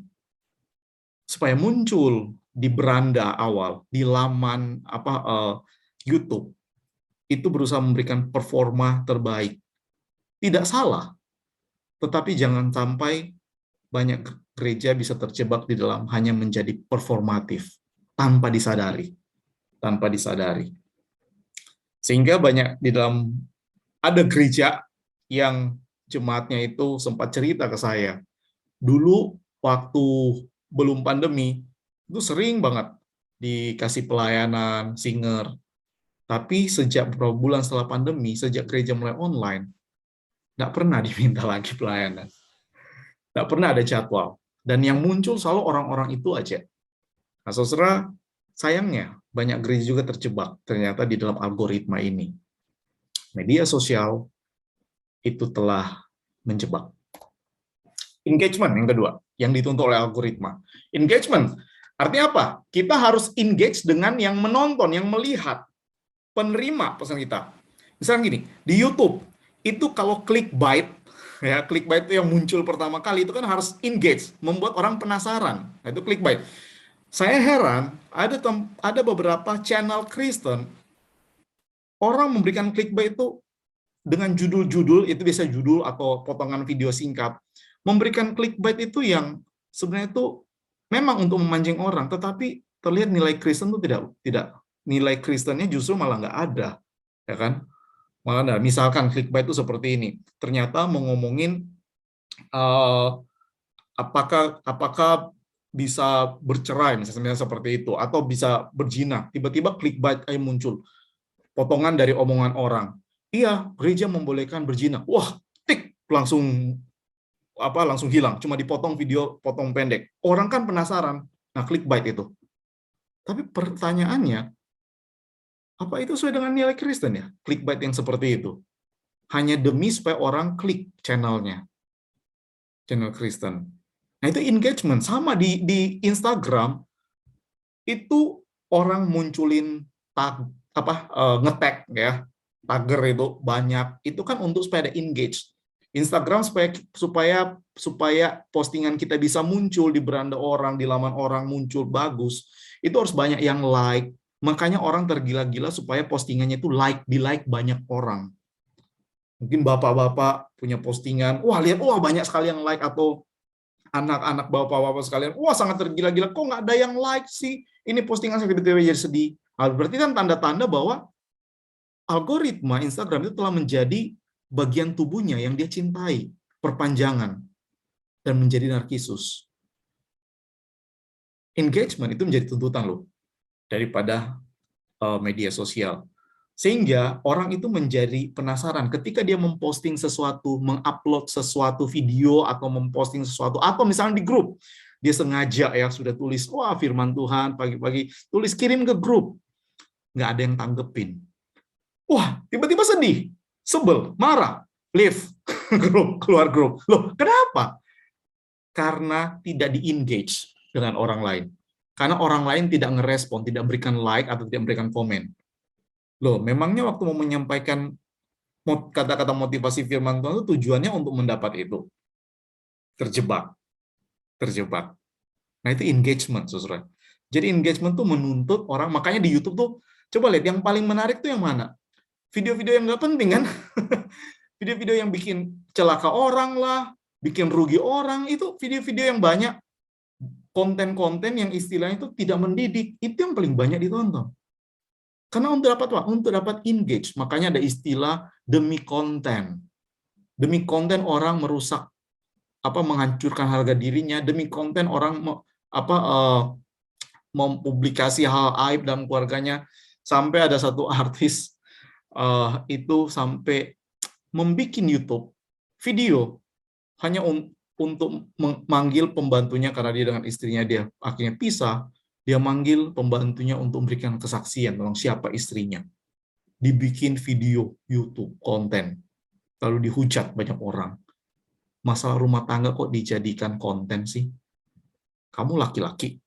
[SPEAKER 4] Supaya muncul di beranda awal, di laman YouTube, itu berusaha memberikan performa terbaik. Tidak salah, tetapi jangan sampai banyak gereja bisa terjebak di dalam hanya menjadi performatif, tanpa disadari. Tanpa disadari. Sehingga banyak di dalam, ada gereja yang jemaatnya itu sempat cerita ke saya, dulu waktu belum pandemi, itu sering banget dikasih pelayanan singer. Tapi sejak beberapa bulan setelah pandemi, sejak gereja mulai online, nggak pernah diminta lagi pelayanan. Nggak pernah ada jadwal. Dan yang muncul selalu orang-orang itu aja. Nah, saudara, sayangnya banyak gereja juga terjebak ternyata di dalam algoritma ini. Media sosial itu telah menjebak. Engagement yang kedua, yang dituntut oleh algoritma. Engagement, artinya apa? Kita harus engage dengan yang menonton, yang melihat, penerima pesan kita. Misalnya gini, di YouTube, itu kalau clickbait, ya, clickbait itu yang muncul pertama kali, itu kan harus engage, membuat orang penasaran. Nah, itu clickbait. Saya heran, ada beberapa channel Kristen, orang memberikan clickbait itu dengan judul-judul, itu biasa judul atau potongan video singkat, memberikan clickbait itu yang sebenarnya itu memang untuk memancing orang, tetapi terlihat nilai Kristen itu tidak nilai Kristennya justru malah nggak ada, ya kan? Malah ada. Misalkan clickbait itu seperti ini, ternyata mau ngomongin apakah bisa bercerai, misalnya seperti itu, atau bisa berzina, tiba-tiba clickbait kayak muncul, potongan dari omongan orang. Iya, gereja membolehkan berzina. Wah, tik, langsung hilang, cuma dipotong video, potong pendek. Orang kan penasaran, nah clickbait itu. Tapi pertanyaannya, apa itu sesuai dengan nilai Kristen ya? Clickbait yang seperti itu. Hanya demi supaya orang klik channelnya. Channel Kristen. Nah, itu engagement. Sama di Instagram, itu orang munculin nge-tag ya, tagger itu banyak. Itu kan untuk supaya ada engage. Instagram supaya postingan kita bisa muncul di beranda orang, di laman orang muncul bagus. Itu harus banyak yang like. Makanya orang tergila-gila supaya postingannya itu di-like banyak orang. Mungkin bapak-bapak punya postingan, wah lihat, wah banyak sekali yang like, atau anak-anak bapak-bapak sekalian, wah sangat tergila-gila, kok nggak ada yang like sih? Ini postingan saya tiba-tiba jadi sedih. Berarti kan tanda-tanda bahwa algoritma Instagram itu telah menjadi bagian tubuhnya yang dia cintai, perpanjangan, dan menjadi narkisus. Engagement itu menjadi tuntutan loh daripada media sosial. Sehingga orang itu menjadi penasaran ketika dia memposting sesuatu, mengupload sesuatu video, atau memposting sesuatu, atau misalnya di grup, dia sengaja ya sudah tulis, wah firman Tuhan pagi-pagi, tulis kirim ke grup, nggak ada yang tanggepin. Wah, tiba-tiba sedih, sebel, marah, leave grup, keluar grup. Loh, kenapa? Karena tidak di-engage dengan orang lain. Karena orang lain tidak ngerespon, tidak berikan like, atau tidak berikan komen. Loh, memangnya waktu mau menyampaikan kata-kata motivasi firman Tuhan itu tujuannya untuk mendapat itu? Terjebak. Nah, itu engagement, saudara. Jadi engagement tuh menuntut orang, makanya di YouTube tuh, coba lihat, yang paling menarik tuh yang mana? Video-video yang nggak penting kan? Video-video yang bikin celaka orang lah, bikin rugi orang, itu video-video yang banyak. Konten-konten yang istilahnya itu tidak mendidik, itu yang paling banyak ditonton. Karena untuk dapat apa? Untuk dapat engage. Makanya ada istilah demi konten. Demi konten orang merusak, menghancurkan harga dirinya. Demi konten orang mempublikasi hal aib dalam keluarganya. Sampai ada satu artis itu sampai membuat YouTube video hanya untuk memanggil pembantunya karena dia dengan istrinya dia akhirnya pisah. Dia manggil pembantunya untuk memberikan kesaksian tentang siapa istrinya. Dibikin video YouTube, konten. Lalu dihujat banyak orang. Masalah rumah tangga kok dijadikan konten sih? Kamu laki-laki.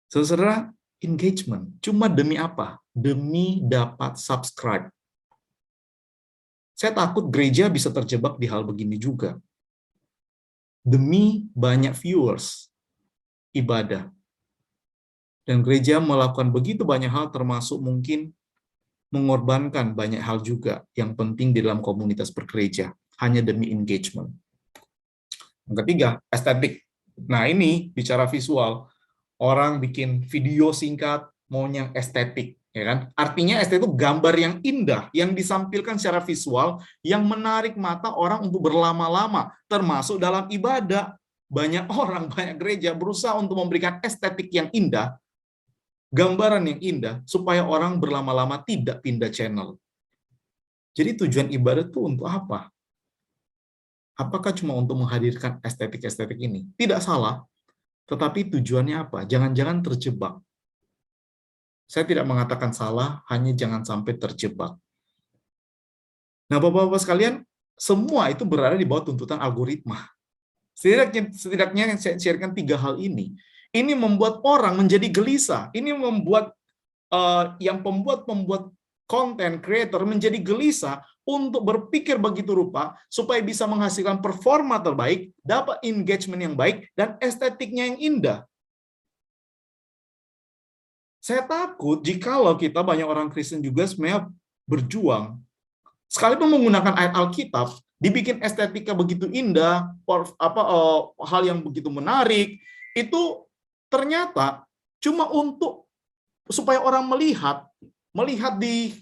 [SPEAKER 4] Saudara, engagement. Cuma demi apa? Demi dapat subscribe. Saya takut gereja bisa terjebak di hal begini juga. Demi banyak viewers, ibadah. Dan gereja melakukan begitu banyak hal, termasuk mungkin mengorbankan banyak hal juga yang penting di dalam komunitas bergereja, hanya demi engagement. Yang ketiga, estetik. Nah, ini bicara visual. Orang bikin video singkat, maunya estetik. Ya kan? Artinya estetik itu gambar yang indah, yang disampilkan secara visual, yang menarik mata orang untuk berlama-lama, termasuk dalam ibadah. Banyak orang, banyak gereja berusaha untuk memberikan estetik yang indah, gambaran yang indah, supaya orang berlama-lama tidak pindah channel. Jadi tujuan ibadah itu untuk apa? Apakah cuma untuk menghadirkan estetik-estetik ini? Tidak salah, tetapi tujuannya apa? Jangan-jangan terjebak. Saya tidak mengatakan salah, hanya jangan sampai terjebak. Nah, Bapak-Bapak sekalian, semua itu berada di bawah tuntutan algoritma. Setidaknya yang saya sharekan 3 hal ini. Ini membuat orang menjadi gelisah. Ini membuat yang pembuat konten creator menjadi gelisah untuk berpikir begitu rupa supaya bisa menghasilkan performa terbaik, dapat engagement yang baik, dan estetiknya yang indah. Saya takut jikalau kita banyak orang Kristen juga sebenarnya berjuang, sekalipun menggunakan ayat Alkitab, dibikin estetika begitu indah, hal yang begitu menarik, itu ternyata cuma untuk supaya orang melihat di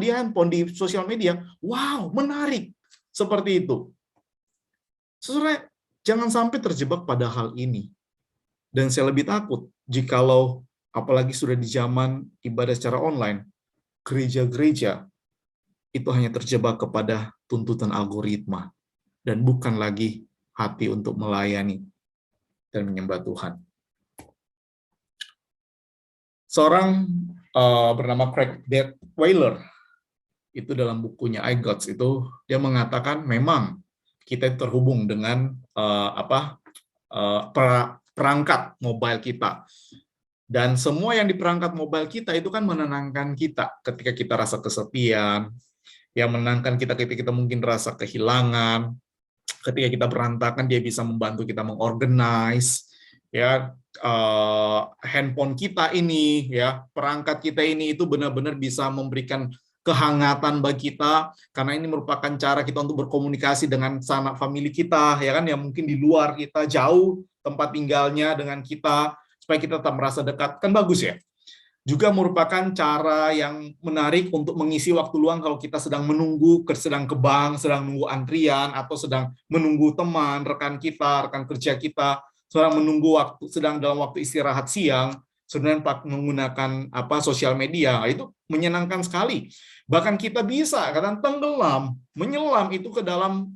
[SPEAKER 4] handphone, di sosial media, wow, menarik. Seperti itu. Saudara, jangan sampai terjebak pada hal ini. Dan saya lebih takut jikalau apalagi sudah di zaman ibadah secara online, gereja-gereja itu hanya terjebak kepada tuntutan algoritma dan bukan lagi hati untuk melayani dan menyembah Tuhan. Seorang bernama Craig Detweiler itu dalam bukunya iGods itu dia mengatakan memang kita terhubung dengan perangkat mobile kita. Dan semua yang di perangkat mobile kita itu kan menenangkan kita ketika kita rasa kesepian, yang menenangkan kita ketika kita mungkin rasa kehilangan, ketika kita berantakan dia bisa membantu kita mengorganize, ya handphone kita ini, ya perangkat kita ini itu benar-benar bisa memberikan kehangatan bagi kita, karena ini merupakan cara kita untuk berkomunikasi dengan sanak famili kita, ya kan, yang mungkin di luar kita jauh tempat tinggalnya dengan kita, supaya kita tetap merasa dekat, kan bagus ya. Juga merupakan cara yang menarik untuk mengisi waktu luang kalau kita sedang menunggu, sedang ke bank, sedang menunggu antrian, atau sedang menunggu teman, rekan kita, rekan kerja kita, sedang menunggu sedang dalam waktu istirahat siang, sedang menggunakan sosial media, itu menyenangkan sekali. Bahkan kita bisa menyelam itu ke dalam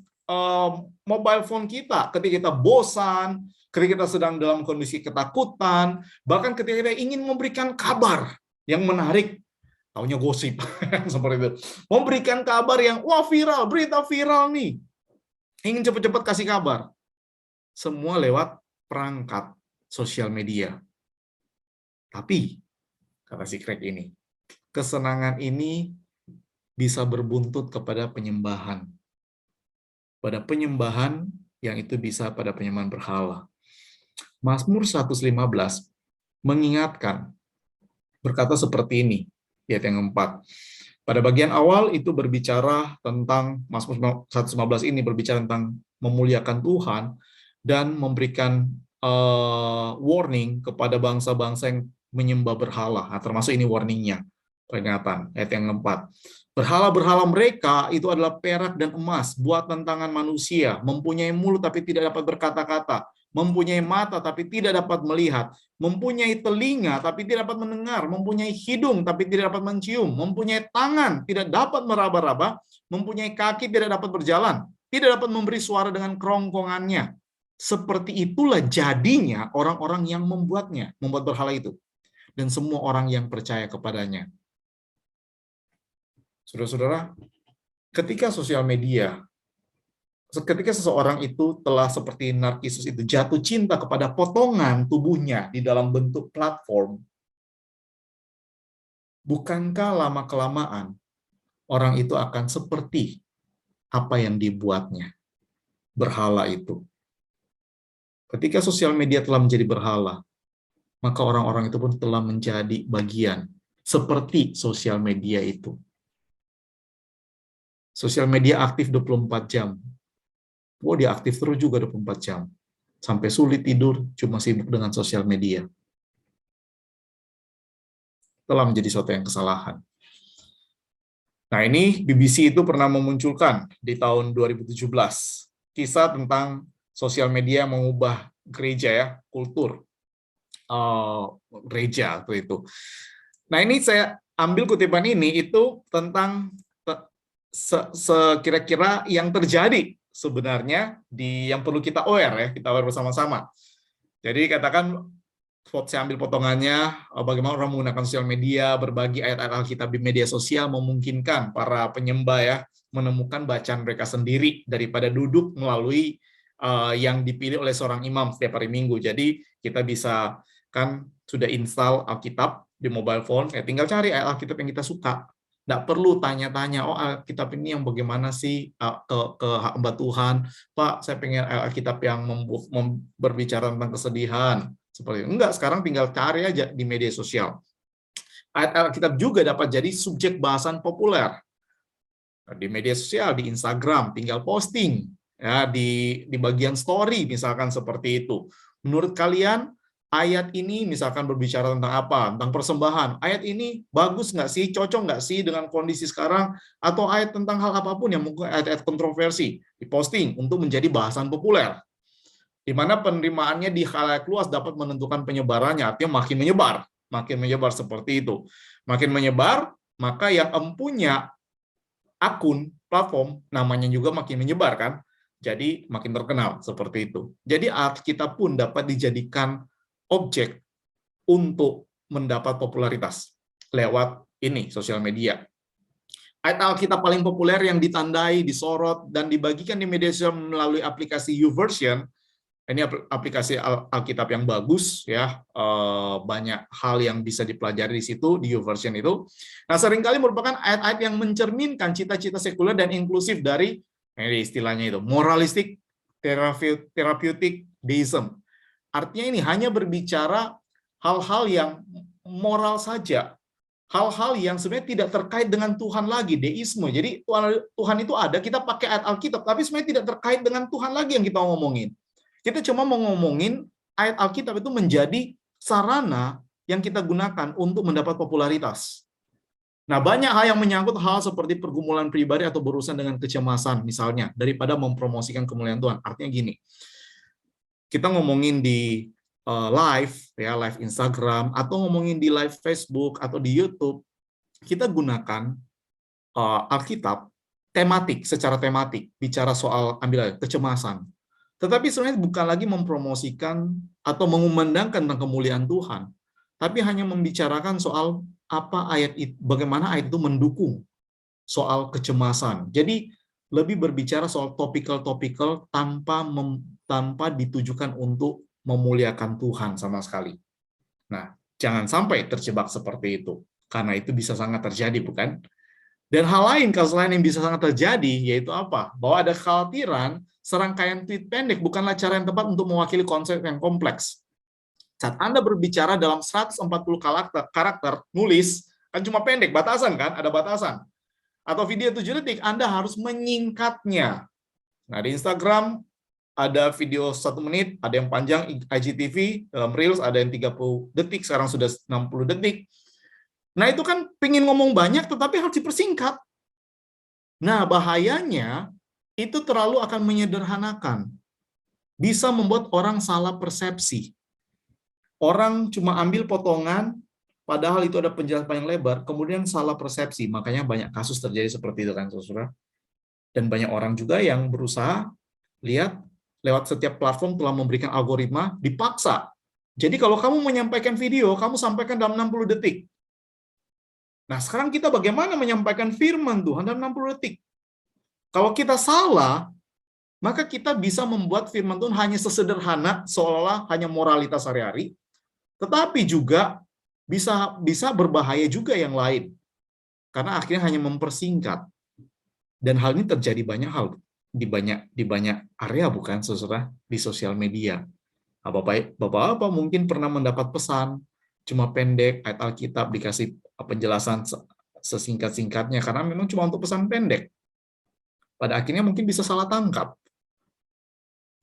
[SPEAKER 4] mobile phone kita ketika kita bosan, ketika kita sedang dalam kondisi ketakutan, bahkan ketika kita ingin memberikan kabar yang menarik, taunya gosip, seperti itu. Memberikan kabar yang, wah viral, berita viral nih. Ingin cepat-cepat kasih kabar. Semua lewat perangkat sosial media. Tapi, kata si Craig ini, kesenangan ini bisa berbuntut kepada penyembahan. Pada penyembahan yang itu bisa pada penyembahan berhala. Mazmur 115 mengingatkan, berkata seperti ini, di ayat yang 4. Pada bagian awal itu berbicara tentang, Mazmur 115 ini berbicara tentang memuliakan Tuhan dan memberikan warning kepada bangsa-bangsa yang menyembah berhala. Nah, termasuk ini warningnya, peringatan, ayat yang 4. Berhala-berhala mereka itu adalah perak dan emas, buatan tangan manusia, mempunyai mulut tapi tidak dapat berkata-kata, mempunyai mata tapi tidak dapat melihat, mempunyai telinga tapi tidak dapat mendengar, mempunyai hidung tapi tidak dapat mencium, mempunyai tangan tidak dapat meraba-raba, mempunyai kaki tidak dapat berjalan, tidak dapat memberi suara dengan kerongkongannya. Seperti itulah jadinya orang-orang yang membuat berhala itu, dan semua orang yang percaya kepadanya. Saudara-saudara, ketika sosial media, ketika seseorang itu telah seperti Narkisus itu jatuh cinta kepada potongan tubuhnya di dalam bentuk platform, bukankah lama-kelamaan orang itu akan seperti apa yang dibuatnya, berhala itu? Ketika sosial media telah menjadi berhala, maka orang-orang itu pun telah menjadi bagian seperti sosial media itu. Sosial media aktif 24 jam. Oh, dia aktif terus juga 24 jam. Sampai sulit tidur, cuma sibuk dengan sosial media. Telah menjadi suatu yang kesalahan. Nah, ini BBC itu pernah memunculkan di tahun 2017. Kisah tentang sosial media mengubah gereja, ya, kultur gereja itu. Nah, ini saya ambil kutipan ini itu tentang sekira-kira yang terjadi sebenarnya yang perlu kita aware, ya, kita aware bersama-sama. Jadi katakan saya ambil potongannya bagaimana orang menggunakan sosial media, berbagi ayat-ayat Alkitab di media sosial memungkinkan para penyembah, ya, menemukan bacaan mereka sendiri daripada duduk melalui yang dipilih oleh seorang imam setiap hari Minggu. Jadi kita bisa kan sudah install Alkitab di mobile phone, ya tinggal cari ayat Alkitab yang kita suka. Nggak perlu tanya-tanya, oh Alkitab ini yang bagaimana sih ke hamba Tuhan, Pak, saya pengen Alkitab yang berbicara tentang kesedihan. Seperti itu. Enggak, sekarang tinggal cari aja di media sosial. Ayat Alkitab juga dapat jadi subjek bahasan populer. Di media sosial, di Instagram, tinggal posting. Ya, di bagian story, misalkan seperti itu. Menurut kalian, ayat ini misalkan berbicara tentang apa? Tentang persembahan. Ayat ini bagus nggak sih? Cocok nggak sih dengan kondisi sekarang? Atau ayat tentang hal apapun yang mungkin ayat-ayat kontroversi diposting untuk menjadi bahasan populer. Di mana penerimaannya di khalayak luas dapat menentukan penyebarannya. Artinya makin menyebar seperti itu. Makin menyebar, maka yang empunya akun platform namanya juga makin menyebar kan. Jadi makin terkenal seperti itu. Jadi Alkitab pun dapat dijadikan objek untuk mendapat popularitas lewat ini sosial media. Ayat Alkitab paling populer yang ditandai, disorot, dan dibagikan di media sosial melalui aplikasi YouVersion. Ini aplikasi Alkitab yang bagus, ya, banyak hal yang bisa dipelajari di situ di YouVersion itu. Nah, seringkali merupakan ayat-ayat yang mencerminkan cita-cita sekuler dan inklusif dari ini istilahnya itu moralistic therapeutic deism. Artinya ini hanya berbicara hal-hal yang moral saja. Hal-hal yang sebenarnya tidak terkait dengan Tuhan lagi, deisme. Jadi Tuhan itu ada, kita pakai ayat Alkitab, tapi sebenarnya tidak terkait dengan Tuhan lagi yang kita ngomongin. Kita cuma mau ngomongin ayat Alkitab itu menjadi sarana yang kita gunakan untuk mendapat popularitas. Nah, banyak hal yang menyangkut hal seperti pergumulan pribadi atau berurusan dengan kecemasan, misalnya, daripada mempromosikan kemuliaan Tuhan. Artinya gini, kita ngomongin di live, ya, live Instagram, atau ngomongin di live Facebook, atau di YouTube, kita gunakan Alkitab tematik, secara tematik, bicara soal ambil kecemasan. Tetapi sebenarnya bukan lagi mempromosikan atau mengumandangkan tentang kemuliaan Tuhan, tapi hanya membicarakan soal apa ayat itu, bagaimana ayat itu mendukung soal kecemasan. Jadi lebih berbicara soal topikal-topikal tanpa ditujukan untuk memuliakan Tuhan sama sekali. Nah, jangan sampai terjebak seperti itu, karena itu bisa sangat terjadi, bukan? Dan hal lain, kasus lain yang bisa sangat terjadi, yaitu apa? Bahwa ada kekhawatiran serangkaian tweet pendek bukanlah cara yang tepat untuk mewakili konsep yang kompleks. Saat Anda berbicara dalam 140 karakter, nulis, kan cuma pendek, batasan kan? Ada batasan. Atau video 7 detik, Anda harus menyingkatnya. Nah, di Instagram ada video 1 menit, ada yang panjang IGTV, dalam Reels ada yang 30 detik, sekarang sudah 60 detik. Nah, itu kan pengen ngomong banyak, tetapi harus dipersingkat. Nah, bahayanya, itu terlalu akan menyederhanakan. Bisa membuat orang salah persepsi. Orang cuma ambil potongan, padahal itu ada penjelasan yang lebar, kemudian salah persepsi. Makanya banyak kasus terjadi seperti itu kan, saudara. Dan banyak orang juga yang berusaha, lihat, lewat setiap platform telah memberikan algoritma, dipaksa. Jadi kalau kamu menyampaikan video, kamu sampaikan dalam 60 detik. Nah, sekarang kita bagaimana menyampaikan firman Tuhan dalam 60 detik? Kalau kita salah, maka kita bisa membuat firman Tuhan hanya sesederhana, seolah-olah hanya moralitas sehari-hari, tetapi juga bisa berbahaya juga yang lain. Karena akhirnya hanya mempersingkat. Dan hal ini terjadi banyak hal di banyak area, bukan, saudara, di sosial media. Bapak-bapak mungkin pernah mendapat pesan cuma pendek, ayat Alkitab dikasih penjelasan sesingkat-singkatnya karena memang cuma untuk pesan pendek. Pada akhirnya mungkin bisa salah tangkap.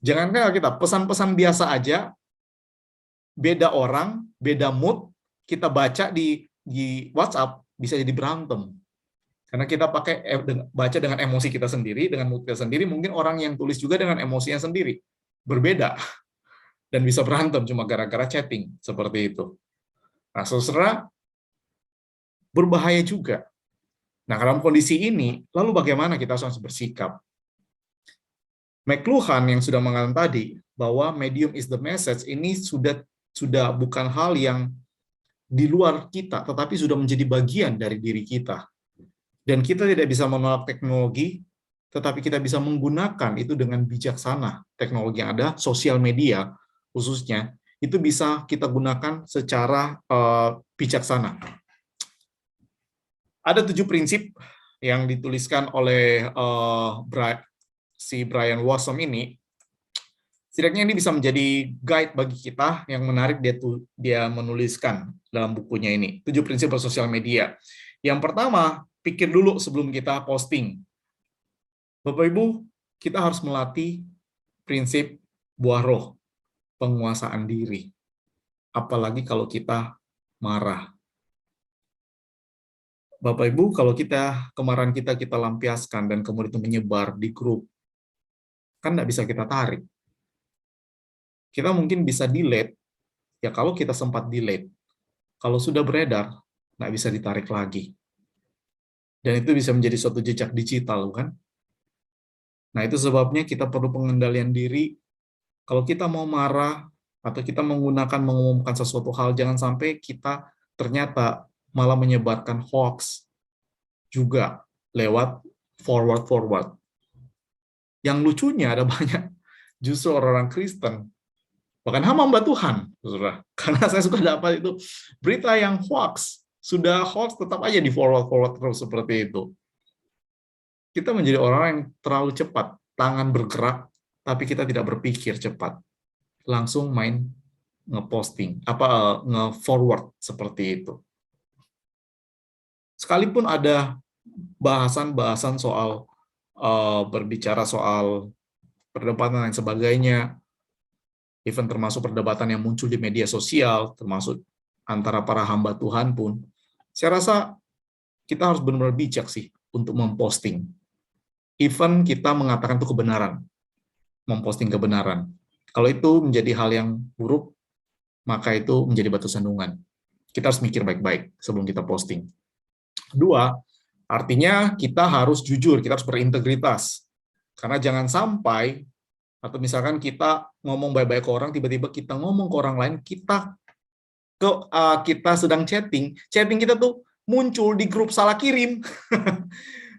[SPEAKER 4] Jangankan Alkitab, pesan-pesan biasa aja, beda orang, beda mood, kita baca di WhatsApp bisa jadi berantem. Karena kita baca dengan emosi kita sendiri, dengan mood kita sendiri, mungkin orang yang tulis juga dengan emosinya sendiri. Berbeda. Dan bisa berantem cuma gara-gara chatting. Seperti itu. Nah, saudara, berbahaya juga. Nah, dalam kondisi ini, lalu bagaimana kita harus bersikap? McLuhan yang sudah mengatakan tadi, bahwa medium is the message, ini sudah bukan hal yang di luar kita, tetapi sudah menjadi bagian dari diri kita. Dan kita tidak bisa menolak teknologi, tetapi kita bisa menggunakan itu dengan bijaksana. Teknologi yang ada, sosial media khususnya, itu bisa kita gunakan secara bijaksana. Ada 7 prinsip yang dituliskan oleh si Brian Wasson ini. Setidaknya ini bisa menjadi guide bagi kita yang menarik dia menuliskan dalam bukunya ini. 7 prinsip bersosial media. Yang pertama, pikir dulu sebelum kita posting. Bapak-Ibu, kita harus melatih prinsip buah roh, penguasaan diri. apalagi kalau kita marah. Bapak Ibu, kalau kemarahan kita lampiaskan dan kemudian itu menyebar di grup, kan nggak bisa kita tarik. Kita mungkin bisa delete, ya kalau kita sempat delete. Kalau sudah beredar, nggak bisa ditarik lagi. Dan itu bisa menjadi suatu jejak digital, kan? Nah, itu sebabnya kita perlu pengendalian diri. Kalau kita mau marah, atau kita mengumumkan sesuatu hal, jangan sampai kita ternyata malah menyebarkan hoax juga lewat forward. Yang lucunya ada banyak justru orang-orang Kristen, bahkan hamba Tuhan, saudara. Karena saya suka dapat itu berita yang hoax, sudah hoax tetap aja di forward terus seperti itu. Kita menjadi orang yang terlalu cepat, tangan bergerak, tapi kita tidak berpikir cepat. Langsung main nge-posting, nge-forward seperti itu. Sekalipun ada bahasan-bahasan soal berbicara soal perdebatan dan sebagainya, even termasuk perdebatan yang muncul di media sosial, termasuk antara para hamba Tuhan pun, saya rasa kita harus benar-benar bijak sih untuk memposting. Even kita mengatakan itu kebenaran, memposting kebenaran. Kalau itu menjadi hal yang buruk, maka itu menjadi batu sandungan. Kita harus mikir baik-baik sebelum kita posting. Kedua, artinya kita harus jujur, kita harus berintegritas. Karena jangan sampai, atau misalkan kita ngomong baik-baik ke orang, tiba-tiba kita ngomong ke orang lain, kita sedang chatting kita tuh muncul di grup salah kirim.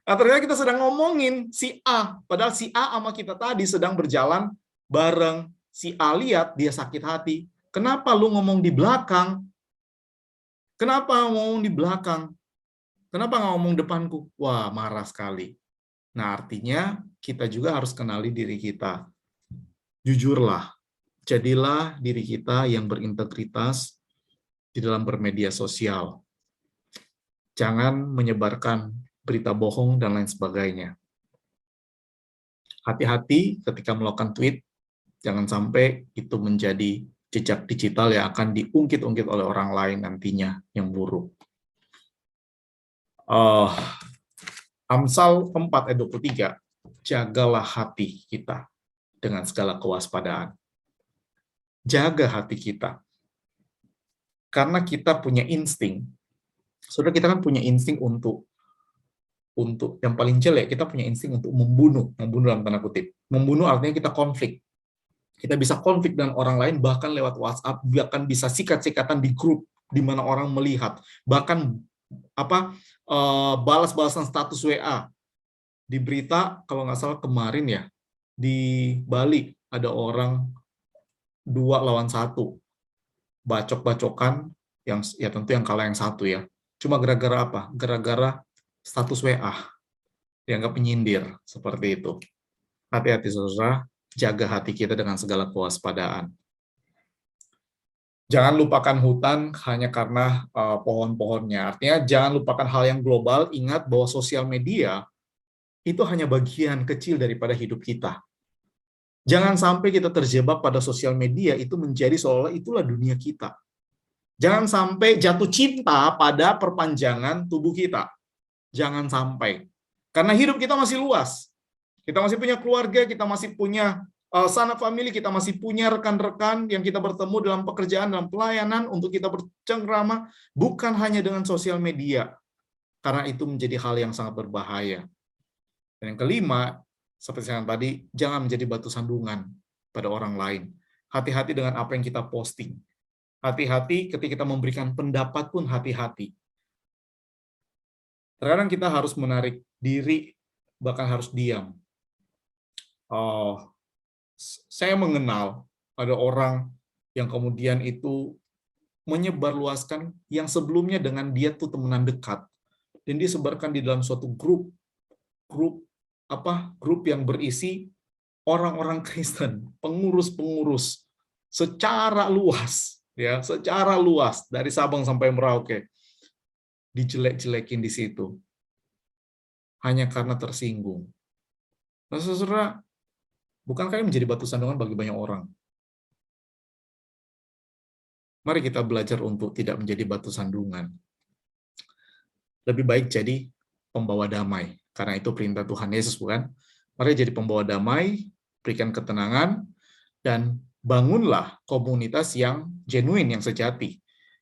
[SPEAKER 4] Ternyata kita sedang ngomongin si A, padahal si A sama kita tadi sedang berjalan bareng. Si A lihat, dia sakit hati. Kenapa lu ngomong di belakang? Kenapa ngomong di belakang? Kenapa nggak ngomong depanku? Wah, marah sekali. Nah, artinya kita juga harus kenali diri kita. Jujurlah, jadilah diri kita yang berintegritas di dalam bermedia sosial. Jangan menyebarkan berita bohong dan lain sebagainya. Hati-hati ketika melakukan tweet, jangan sampai itu menjadi jejak digital yang akan diungkit-ungkit oleh orang lain nantinya yang buruk. Amsal 4 ayat 23, jagalah hati kita dengan segala kewaspadaan. Jaga hati kita. Karena kita punya insting. Saudara, kita kan punya insting untuk yang paling jelek, kita punya insting untuk membunuh dalam tanda kutip. Membunuh artinya kita konflik. Kita bisa konflik dengan orang lain, bahkan lewat WhatsApp, bahkan bisa sikat-sikatan di grup, di mana orang melihat. Bahkan balas-balasan status WA. Di berita, kalau nggak salah kemarin ya, di Bali, ada orang 2 lawan 1. Bacok-bacokan, yang ya tentu yang kalah yang satu ya. Cuma gara-gara apa? Gara-gara status WA. Dianggap menyindir, seperti itu. Hati-hati saudara, jaga hati kita dengan segala kewaspadaan. Jangan lupakan hutan hanya karena pohon-pohonnya. Artinya jangan lupakan hal yang global, ingat bahwa sosial media itu hanya bagian kecil daripada hidup kita. Jangan sampai kita terjebak pada sosial media itu menjadi seolah itulah dunia kita. Jangan sampai jatuh cinta pada perpanjangan tubuh kita. Jangan sampai. Karena hidup kita masih luas. Kita masih punya keluarga, kita masih punya sanak famili, kita masih punya rekan-rekan yang kita bertemu dalam pekerjaan, dalam pelayanan, untuk kita bercengkrama, bukan hanya dengan sosial media. Karena itu menjadi hal yang sangat berbahaya. Dan yang kelima, seperti yang tadi, jangan menjadi batu sandungan pada orang lain. Hati-hati dengan apa yang kita posting. Hati-hati ketika kita memberikan pendapat pun hati-hati. Terkadang kita harus menarik diri, bahkan harus diam. Saya mengenal ada orang yang kemudian itu menyebarluaskan yang sebelumnya dengan dia tuh temenan dekat, dan dia sebarkan di dalam suatu grup yang berisi orang-orang Kristen, pengurus-pengurus secara luas, ya, secara luas dari Sabang sampai Merauke, dijelek-jelekin di situ hanya karena tersinggung. Nah, saudara, bukankah ini menjadi batu sandungan bagi banyak orang? Mari kita belajar untuk tidak menjadi batu sandungan. Lebih baik jadi pembawa damai, karena itu perintah Tuhan Yesus, bukan? Mari jadi pembawa damai, berikan ketenangan, dan bangunlah komunitas yang genuine, yang sejati.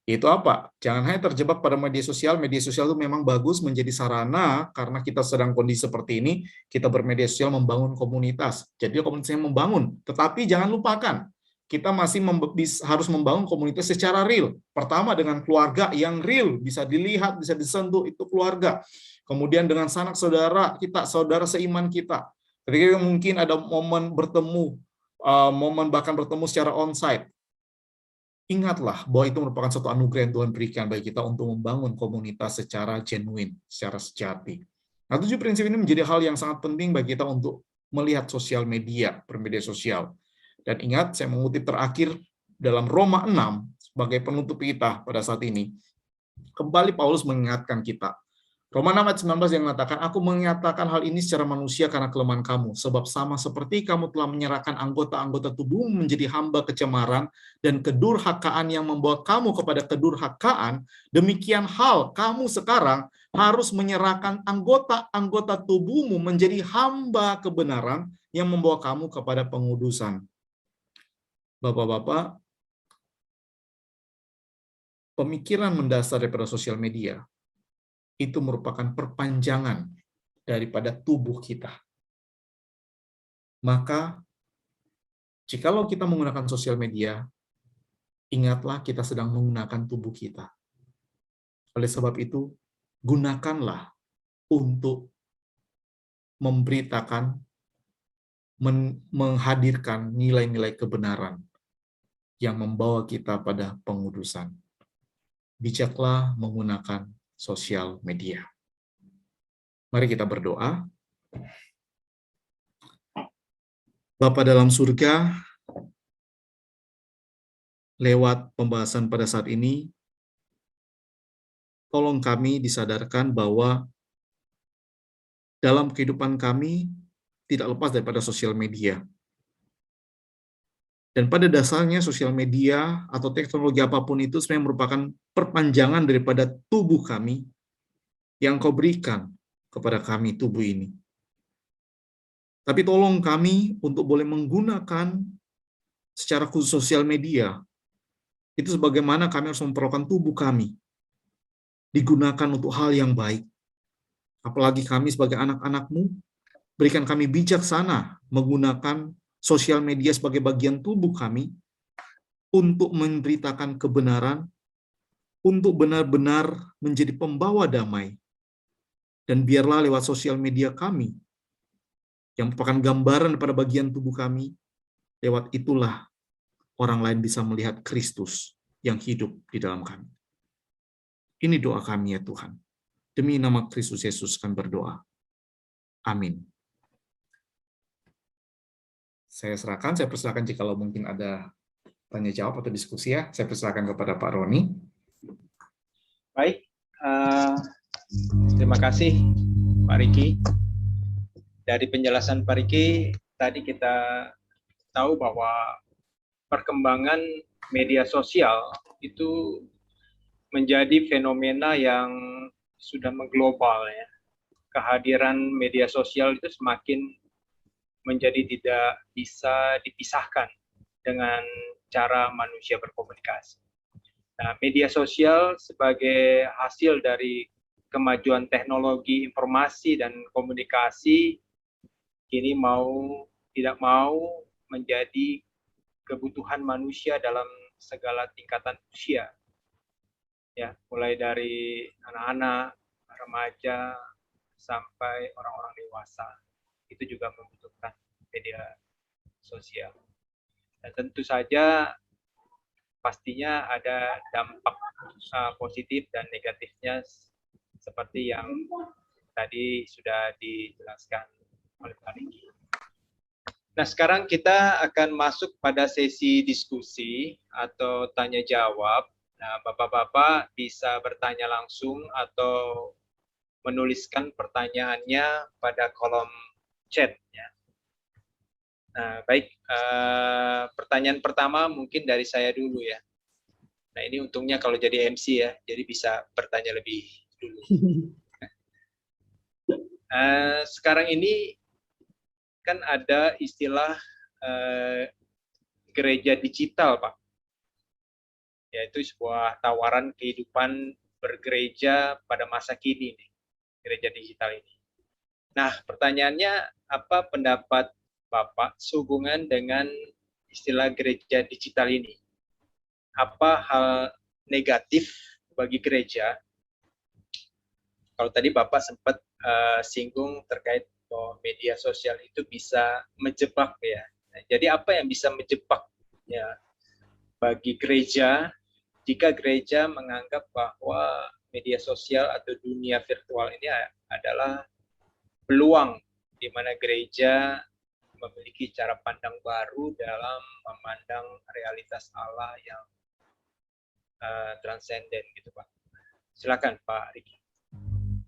[SPEAKER 4] Itu apa? Jangan hanya terjebak pada media sosial. Media sosial itu memang bagus menjadi sarana, karena kita sedang kondisi seperti ini, kita bermedia sosial membangun komunitas. Jadi komunitas yang membangun. Tetapi jangan lupakan, kita masih harus membangun komunitas secara real. Pertama dengan keluarga yang real, bisa dilihat, bisa disentuh, itu keluarga. Kemudian dengan sanak saudara kita, saudara seiman kita. Ketika mungkin ada momen bertemu, momen bahkan bertemu secara onsite, ingatlah bahwa itu merupakan suatu anugerah yang Tuhan berikan bagi kita untuk membangun komunitas secara genuine, secara sejati. Nah, 7 prinsip ini menjadi hal yang sangat penting bagi kita untuk melihat sosial media, bermedia sosial. Dan ingat, saya mengutip terakhir dalam Roma 6 sebagai penutup kita pada saat ini. Kembali Paulus mengingatkan kita. Roma 6 ayat 19 yang mengatakan, aku menyatakan hal ini secara manusia karena kelemahan kamu, sebab sama seperti kamu telah menyerahkan anggota-anggota tubuhmu menjadi hamba kecemaran dan kedurhakaan yang membawa kamu kepada kedurhakaan, demikian hal kamu sekarang harus menyerahkan anggota-anggota tubuhmu menjadi hamba kebenaran yang membawa kamu kepada pengudusan. Bapak-bapak, pemikiran mendasar daripada sosial media itu merupakan perpanjangan daripada tubuh kita. Maka, jikalau kita menggunakan sosial media, ingatlah kita sedang menggunakan tubuh kita. Oleh sebab itu, gunakanlah untuk memberitakan, menghadirkan nilai-nilai kebenaran yang membawa kita pada pengudusan. Bijaklah menggunakan sosial media. Mari kita berdoa. Bapa dalam surga, lewat pembahasan pada saat ini, tolong kami disadarkan bahwa dalam kehidupan kami tidak lepas daripada sosial media. Dan pada dasarnya sosial media atau teknologi apapun itu sebenarnya merupakan perpanjangan daripada tubuh kami yang Kau berikan kepada kami tubuh ini. Tapi tolong kami untuk boleh menggunakan secara khusus sosial media itu sebagaimana kami harus memperlakukan tubuh kami digunakan untuk hal yang baik. Apalagi kami sebagai anak-anak-Mu, berikan kami bijaksana menggunakan sosial media sebagai bagian tubuh kami untuk memberitakan kebenaran, untuk benar-benar menjadi pembawa damai. Dan biarlah lewat sosial media kami, yang merupakan gambaran pada bagian tubuh kami, lewat itulah orang lain bisa melihat Kristus yang hidup di dalam kami. Ini doa kami ya Tuhan. Demi nama Kristus Yesus kami berdoa. Amin. Saya persilakan jikalau mungkin ada tanya jawab atau diskusi ya. Saya persilakan kepada Pak Roni.
[SPEAKER 1] Baik, terima kasih Pak Riki. Dari penjelasan Pak Riki, tadi kita tahu bahwa perkembangan media sosial itu menjadi fenomena yang sudah mengglobal ya. Kehadiran media sosial itu semakin menjadi tidak bisa dipisahkan dengan cara manusia berkomunikasi. Nah, media sosial sebagai hasil dari kemajuan teknologi informasi dan komunikasi kini mau tidak mau menjadi kebutuhan manusia dalam segala tingkatan usia. Ya, mulai dari anak-anak, remaja sampai orang-orang dewasa. Itu juga membutuhkan media sosial. Dan tentu saja pastinya ada dampak positif dan negatifnya seperti yang tadi sudah dijelaskan oleh Pak Riki. Nah, sekarang kita akan masuk pada sesi diskusi atau tanya jawab. Nah, Bapak-bapak bisa bertanya langsung atau menuliskan pertanyaannya pada kolom chat ya. Nah, baik, pertanyaan pertama mungkin dari saya dulu ya. Nah, ini untungnya kalau jadi MC ya, jadi bisa bertanya lebih dulu. Sekarang ini kan ada istilah gereja digital, Pak. Yaitu sebuah tawaran kehidupan bergereja pada masa kini, nih, gereja digital ini. Nah, pertanyaannya, apa pendapat Bapak sehubungan dengan istilah gereja digital ini? Apa hal negatif bagi gereja? Kalau tadi Bapak sempat singgung terkait bahwa media sosial itu bisa menjebak ya. Nah, jadi apa yang bisa menjebak ya bagi gereja jika gereja menganggap bahwa media sosial atau dunia virtual ini adalah peluang di mana gereja memiliki cara pandang baru dalam memandang realitas Allah yang transenden gitu, Pak. Silakan Pak Riki.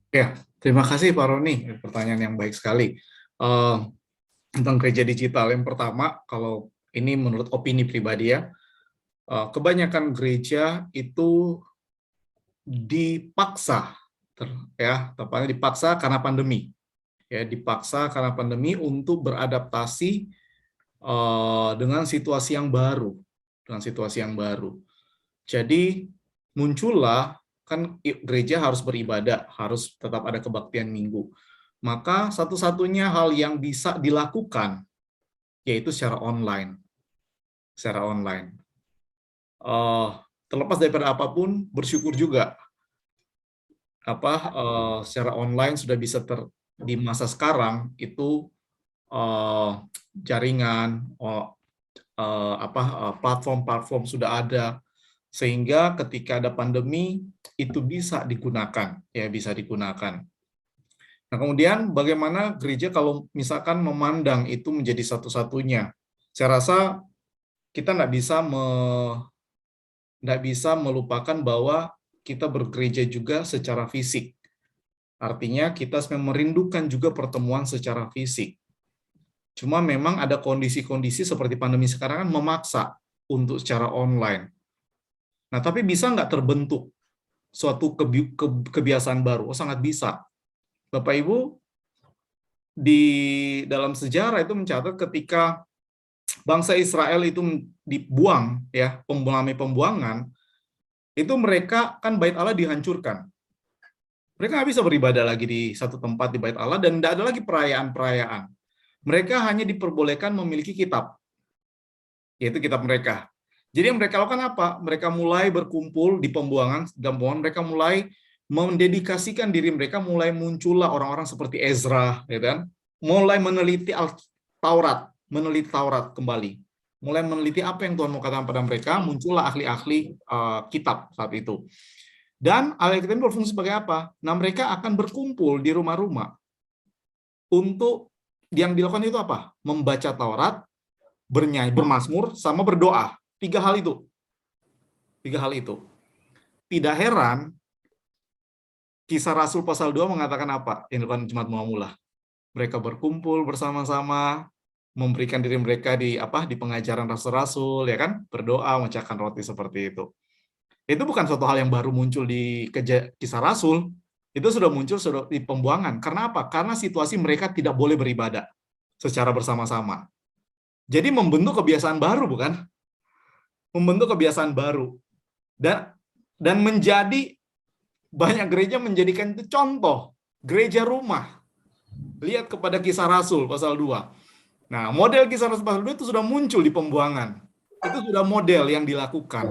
[SPEAKER 4] Ya, terima kasih Pak Roni. Pertanyaan yang baik sekali. Tentang gereja digital, yang pertama, kalau ini menurut opini pribadi ya, kebanyakan gereja itu dipaksa, tepatnya dipaksa karena pandemi. Ya, dipaksa karena pandemi untuk beradaptasi dengan situasi yang baru, Jadi muncullah, kan gereja harus beribadah, harus tetap ada kebaktian minggu. Maka satu-satunya hal yang bisa dilakukan yaitu secara online. Terlepas daripada apapun, bersyukur juga secara online sudah bisa di masa sekarang itu jaringan, platform-platform sudah ada, sehingga ketika ada pandemi itu bisa digunakan. Nah, kemudian bagaimana gereja kalau misalkan memandang itu menjadi satu-satunya? Saya rasa kita nggak bisa melupakan bahwa kita bergereja juga secara fisik. Artinya kita merindukan juga pertemuan secara fisik. Cuma memang ada kondisi-kondisi seperti pandemi sekarang kan memaksa untuk secara online. Nah, tapi bisa nggak terbentuk suatu kebiasaan baru? Oh, sangat bisa. Bapak Ibu, di dalam sejarah itu mencatat ketika bangsa Israel itu dibuang, ya, pembuangan, itu mereka kan bait Allah dihancurkan. Mereka nggak bisa beribadah lagi di satu tempat di bait Allah dan tidak ada lagi perayaan-perayaan. Mereka hanya diperbolehkan memiliki kitab, yaitu kitab mereka. Jadi yang mereka lakukan apa? Mereka mulai berkumpul di pembuangan, mereka mulai mendedikasikan diri mereka, mulai muncullah orang-orang seperti Ezra, ya kan? Mulai meneliti Taurat kembali. Mulai meneliti apa yang Tuhan mau katakan pada mereka, muncullah ahli-ahli kitab saat itu. Dan Alkitab ini berfungsi sebagai apa? Nah, mereka akan berkumpul di rumah-rumah untuk yang dilakukan itu apa? Membaca Taurat, bernyanyi, bermazmur, sama berdoa. Tiga hal itu. Tidak heran, Kisah Rasul pasal 2 mengatakan apa? Yang dilakukan Jemaat Mu'amulah. Mereka berkumpul bersama-sama, memberikan diri mereka di pengajaran rasul-rasul, ya kan? Berdoa, memecahkan roti seperti itu. Itu bukan suatu hal yang baru muncul di Kisah Rasul, itu sudah muncul di pembuangan. Karena apa? Karena situasi mereka tidak boleh beribadah secara bersama-sama. Jadi membentuk kebiasaan baru, bukan? Membentuk kebiasaan baru. Dan menjadi, banyak gereja menjadikan itu contoh, gereja rumah. Lihat kepada Kisah Rasul pasal 2. Nah, model Kisah Rasul pasal 2 itu sudah muncul di pembuangan. Itu sudah model yang dilakukan.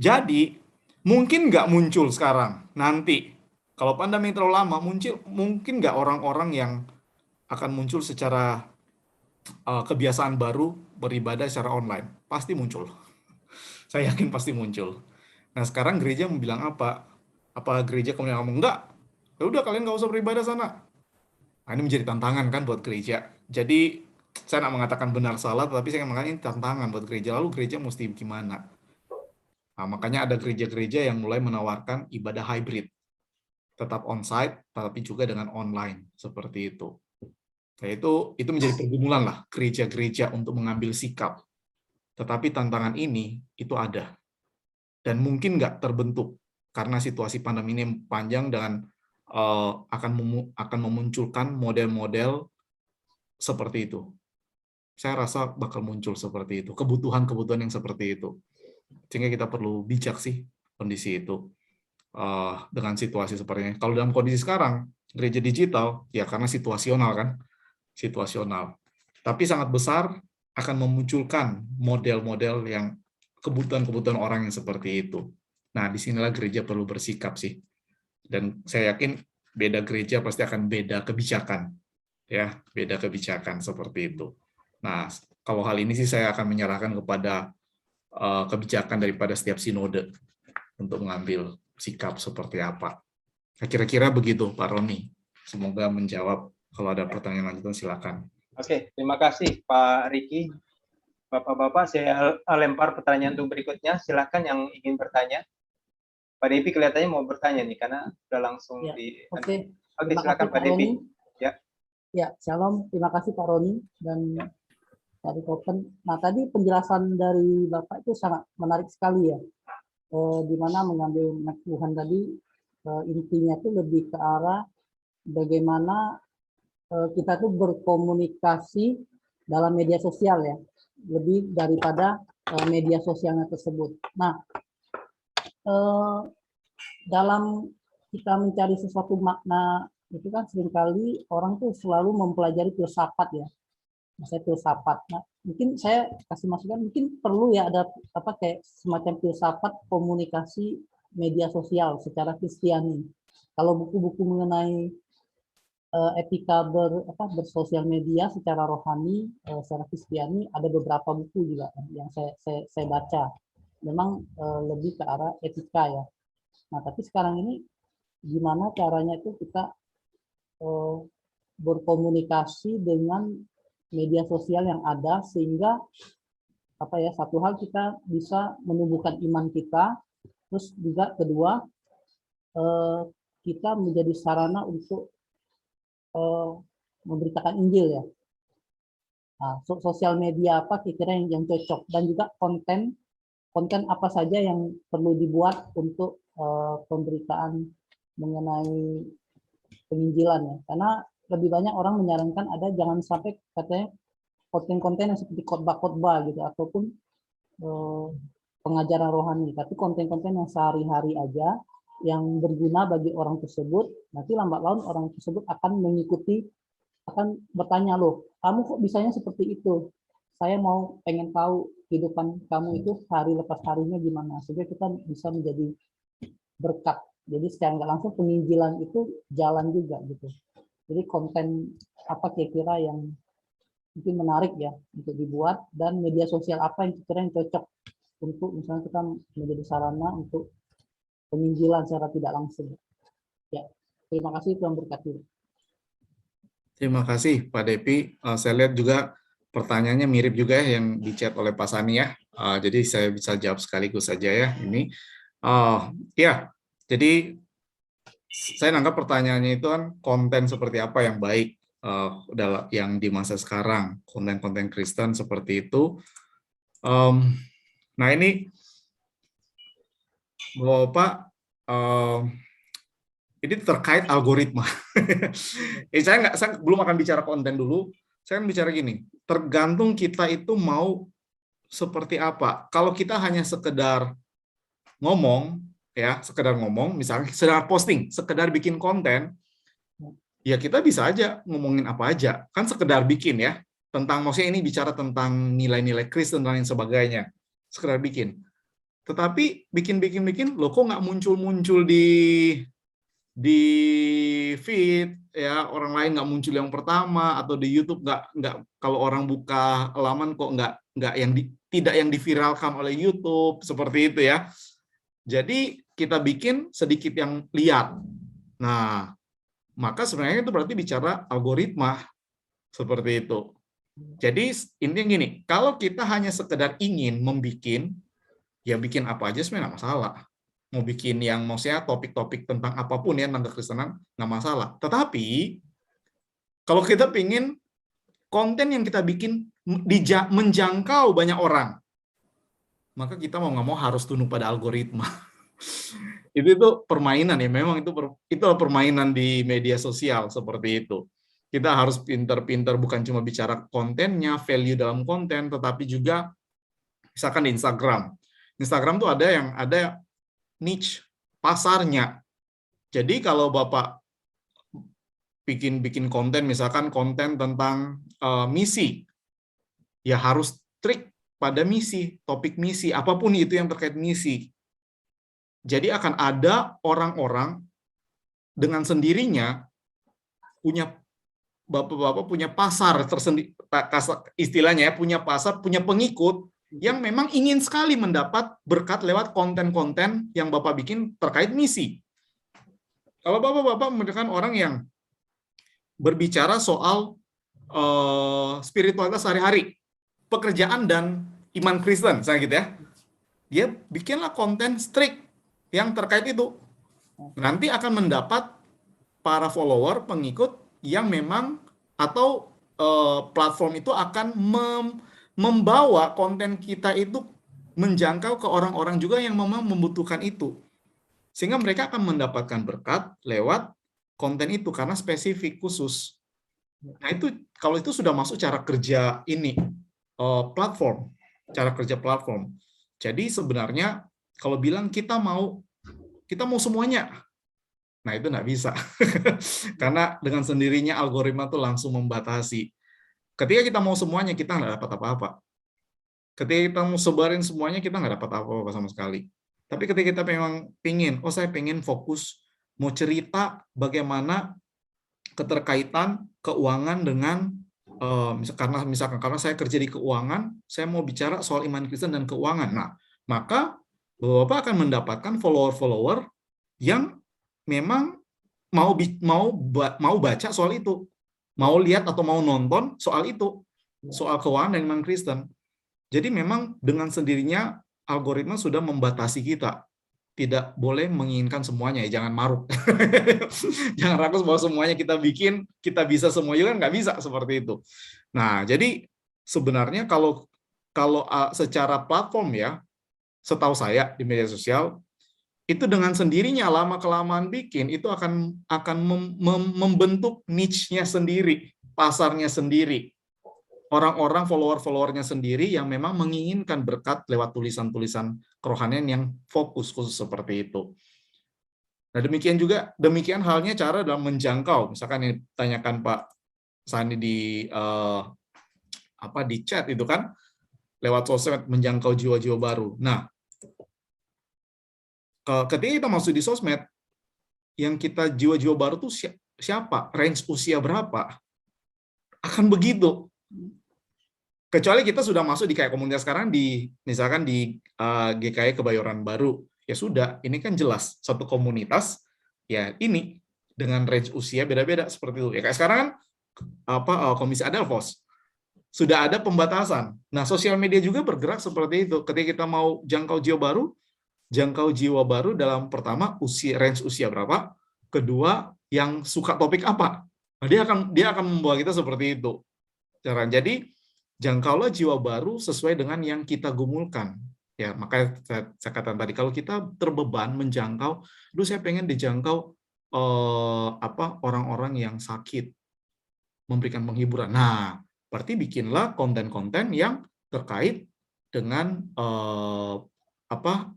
[SPEAKER 4] Jadi, mungkin nggak muncul sekarang, nanti. Kalau pandemi terlalu lama, mungkin nggak orang-orang yang akan muncul secara kebiasaan baru beribadah secara online. Pasti muncul. Saya yakin pasti muncul. Nah, sekarang gereja mau bilang apa? Apa gereja kemudian ngomong, enggak, ya udah kalian nggak usah beribadah sana. Nah, ini menjadi tantangan kan buat gereja. Jadi, saya nggak mengatakan benar salah, tapi saya mengatakan ini tantangan buat gereja. Lalu gereja mesti gimana? Nah, makanya ada gereja-gereja yang mulai menawarkan ibadah hybrid. Tetap on-site, tapi juga dengan online. Seperti itu. Nah, itu menjadi pergumulan lah gereja-gereja untuk mengambil sikap. Tetapi tantangan ini, itu ada. dan mungkin nggak terbentuk karena situasi pandemi ini panjang dan akan memunculkan model-model seperti itu. Saya rasa bakal muncul seperti itu, kebutuhan-kebutuhan yang seperti itu. Sehingga kita perlu bijak sih kondisi itu dengan situasi seperti ini. Kalau dalam kondisi sekarang, gereja digital, ya karena situasional kan, situasional. Tapi sangat besar akan memunculkan model-model yang kebutuhan-kebutuhan orang yang seperti itu. Nah, disinilah gereja perlu bersikap sih. Dan saya yakin beda gereja pasti akan beda kebijakan. Ya, beda kebijakan seperti itu. Nah, kalau hal ini sih saya akan menyerahkan kepada kebijakan daripada setiap sinode untuk mengambil sikap seperti apa. Kira-kira begitu, Pak Roni. Semoga menjawab. Kalau ada pertanyaan lanjutan, silakan.
[SPEAKER 1] Oke, terima kasih Pak Riki. Bapak-bapak, saya lempar pertanyaan untuk berikutnya. Silakan yang ingin bertanya. Pak Devi kelihatannya mau bertanya nih, karena sudah langsung
[SPEAKER 5] ya,
[SPEAKER 1] di...
[SPEAKER 5] Oke,
[SPEAKER 1] silakan Pak Devi. Ya.
[SPEAKER 5] Ya, shalom. Terima kasih Pak Roni dan dari Kopen. Nah, tadi penjelasan dari Bapak itu sangat menarik sekali ya. Di mana mengambil Tuhan tadi, intinya itu lebih ke arah bagaimana kita tuh berkomunikasi dalam media sosial ya. Lebih daripada media sosialnya tersebut. Nah, dalam kita mencari sesuatu makna itu kan seringkali orang tuh selalu mempelajari filsafat ya, misalnya filsafat. Nah, mungkin saya kasih masukan, mungkin perlu ya ada apa kayak semacam filsafat komunikasi media sosial secara Kristiani. Kalau buku-buku mengenai etika bersosial media secara rohani, secara Kristiani, ada beberapa buku juga yang saya baca. Memang lebih ke arah etika ya. Nah, tapi sekarang ini gimana caranya itu kita berkomunikasi dengan media sosial yang ada sehingga satu hal kita bisa menumbuhkan iman kita, terus juga kedua kita menjadi sarana untuk memberitakan Injil ya. Nah, sosial media apa kira-kira yang cocok, dan juga konten apa saja yang perlu dibuat untuk pemberitaan mengenai penginjilan ya. Karena lebih banyak orang menyarankan jangan sampai katanya konten-konten yang seperti khotbah-khotbah gitu ataupun pengajaran rohani, tapi konten-konten yang sehari-hari aja yang berguna bagi orang tersebut. Nanti lambat laun orang tersebut akan mengikuti, akan bertanya, loh kamu kok bisanya seperti itu, saya pengen tahu kehidupan kamu itu hari lepas harinya gimana, sehingga kita bisa menjadi berkat. Jadi secara nggak langsung penginjilan itu jalan juga gitu. Jadi konten apa kira-kira yang mungkin menarik ya untuk dibuat, dan media sosial apa yang kira-kira yang cocok untuk misalnya kita menjadi sarana untuk penginjilan secara tidak langsung. Ya, terima kasih, Tuhan berkati.
[SPEAKER 4] Terima kasih Pak Devi. Saya lihat juga pertanyaannya mirip juga ya yang di chat oleh Pak Sani ya. Jadi saya bisa jawab sekaligus saja ya ini. Ya, jadi saya nangkap pertanyaannya itu kan konten seperti apa yang baik yang di masa sekarang, konten-konten Kristen seperti itu. Nah ini Bapak, ini terkait algoritma. Saya belum akan bicara konten dulu. Saya akan bicara gini, tergantung kita itu mau seperti apa. Kalau kita hanya sekedar ngomong, ya sekedar ngomong, misalnya sekedar posting, sekedar bikin konten, ya kita bisa aja ngomongin apa aja. Kan sekedar bikin ya, maksudnya ini bicara tentang nilai-nilai Kristen dan lain sebagainya. Sekedar bikin. Tetapi bikin, loh kok nggak muncul di feed ya, orang lain nggak muncul yang pertama, atau di YouTube nggak kalau orang buka halaman kok nggak tidak yang diviralkan oleh YouTube seperti itu ya. Jadi kita bikin sedikit yang lihat. Nah, maka sebenarnya itu berarti bicara algoritma seperti itu. Jadi intinya gini, kalau kita hanya sekedar ingin membikin, ya bikin apa aja sebenarnya nggak masalah. Mau bikin yang maksudnya topik-topik tentang apapun ya tentang kekristenan nggak masalah. Tetapi kalau kita pingin konten yang kita bikin menjangkau banyak orang, maka kita mau nggak mau harus tunduk pada algoritma. Itu permainan ya, memang itulah permainan di media sosial seperti itu. Kita harus pinter-pinter bukan cuma bicara kontennya, value dalam konten, tetapi juga misalkan di Instagram. Instagram tuh ada niche pasarnya. Jadi kalau Bapak bikin konten, misalkan konten tentang misi, ya harus trik pada misi, topik misi, apapun itu yang terkait misi. Jadi akan ada orang-orang dengan sendirinya punya bapak-bapak punya pasar tersendiri, istilahnya ya, punya pasar, punya pengikut yang memang ingin sekali mendapat berkat lewat konten-konten yang Bapak bikin terkait misi. Kalau Bapak membutuhkan orang yang berbicara soal spiritualitas sehari-hari, pekerjaan dan iman Kristen, misalnya gitu ya, dia bikinlah konten strict yang terkait itu. Nanti akan mendapat para follower, pengikut yang memang atau platform itu akan membawa konten kita itu menjangkau ke orang-orang juga yang memang membutuhkan itu. Sehingga mereka akan mendapatkan berkat lewat konten itu karena spesifik khusus. Nah, itu kalau itu sudah masuk cara kerja ini platform, cara kerja platform. Jadi sebenarnya kalau bilang kita mau semuanya, nah itu nggak bisa. Karena dengan sendirinya algoritma tuh langsung membatasi. Ketika kita mau semuanya, kita nggak dapat apa-apa. Ketika kita mau sebarin semuanya, kita nggak dapat apa-apa sama sekali. Tapi ketika kita memang saya pengen fokus, mau cerita bagaimana keterkaitan keuangan dengan, karena saya kerja di keuangan, saya mau bicara soal iman Kristen dan keuangan. Nah, maka Bapak akan mendapatkan follower-follower yang memang mau baca soal itu, mau lihat atau mau nonton soal itu, soal keuangan dan iman Kristen. Jadi memang dengan sendirinya algoritma sudah membatasi kita, tidak boleh menginginkan semuanya, ya jangan maruk, jangan rakus bahwa semuanya kita bikin, kita bisa semua juga, nggak bisa seperti itu. Nah, jadi sebenarnya kalau secara platform ya, setahu saya di media sosial itu dengan sendirinya lama-kelamaan bikin itu akan membentuk niche-nya sendiri, pasarnya sendiri, orang-orang follower-followernya sendiri yang memang menginginkan berkat lewat tulisan-tulisan kerohanian yang khusus seperti itu. Nah, demikian halnya cara dalam menjangkau, misalkan yang ditanyakan Pak Sani di chat itu kan, lewat sosmed menjangkau jiwa-jiwa baru. Nah, ketika kita masuk di sosmed, yang kita jiwa-jiwa baru tuh siapa? Range usia berapa? Akan begitu. Kecuali kita sudah masuk di kayak komunitas sekarang misalkan di GKI Kebayoran Baru, ya sudah, ini kan jelas satu komunitas, ya ini dengan range usia beda-beda seperti itu. Ya kayak sekarang kan Komisi Adelphos sudah ada pembatasan. Nah, sosial media juga bergerak seperti itu. Ketika kita mau jangkau jiwa baru dalam pertama range usia berapa, kedua yang suka topik apa. Nah, dia akan membawa kita seperti itu. Jadi jangkaulah jiwa baru sesuai dengan yang kita gumulkan. Ya, makanya saya katakan tadi kalau kita terbeban menjangkau, saya pengen dijangkau orang-orang yang sakit, memberikan penghiburan. Nah, berarti bikinlah konten-konten yang terkait dengan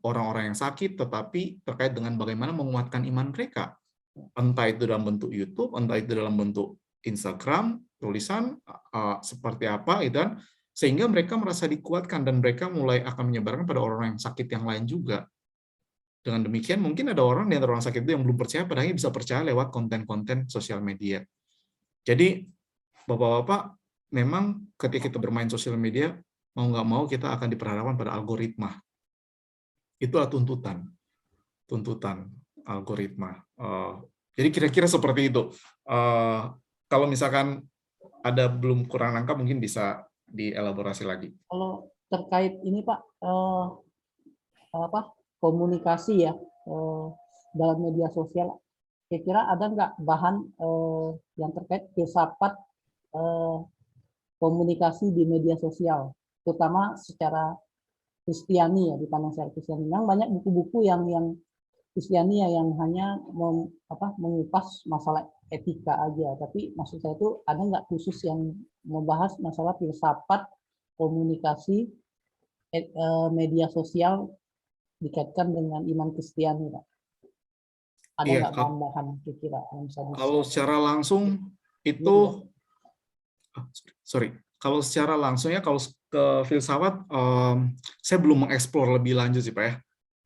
[SPEAKER 4] orang-orang yang sakit, tetapi terkait dengan bagaimana menguatkan iman mereka. Entah itu dalam bentuk YouTube, entah itu dalam bentuk Instagram, tulisan seperti apa, dan sehingga mereka merasa dikuatkan dan mereka mulai akan menyebarkan pada orang yang sakit yang lain juga. Dengan demikian mungkin ada orang di antara orang sakit itu yang belum percaya, padahal bisa percaya lewat konten-konten sosial media. Jadi Bapak-bapak, memang ketika kita bermain sosial media, mau nggak mau kita akan diperhadapkan pada algoritma. Itulah tuntutan algoritma. Jadi kira-kira seperti itu. Kalau misalkan ada belum kurang lengkap, mungkin bisa dielaborasi lagi.
[SPEAKER 5] Kalau terkait ini Pak, komunikasi ya dalam media sosial, kira-kira ada nggak bahan yang terkait filsafat komunikasi di media sosial, terutama secara Kristiani ya, dipandang secara Kristiani. Yang banyak buku-buku yang Kristiani ya, yang hanya mengupas masalah etika aja. Tapi maksud saya itu ada nggak khusus yang membahas masalah filsafat, komunikasi, media sosial dikaitkan dengan iman Kristiani, Pak? Ada
[SPEAKER 4] Iya,
[SPEAKER 5] nggak bahan-bahan kira-kira yang bisa
[SPEAKER 4] kalau secara langsung itu, kalau secara langsung ya, kalau ke filsafat, saya belum mengeksplor lebih lanjut sih Pak ya.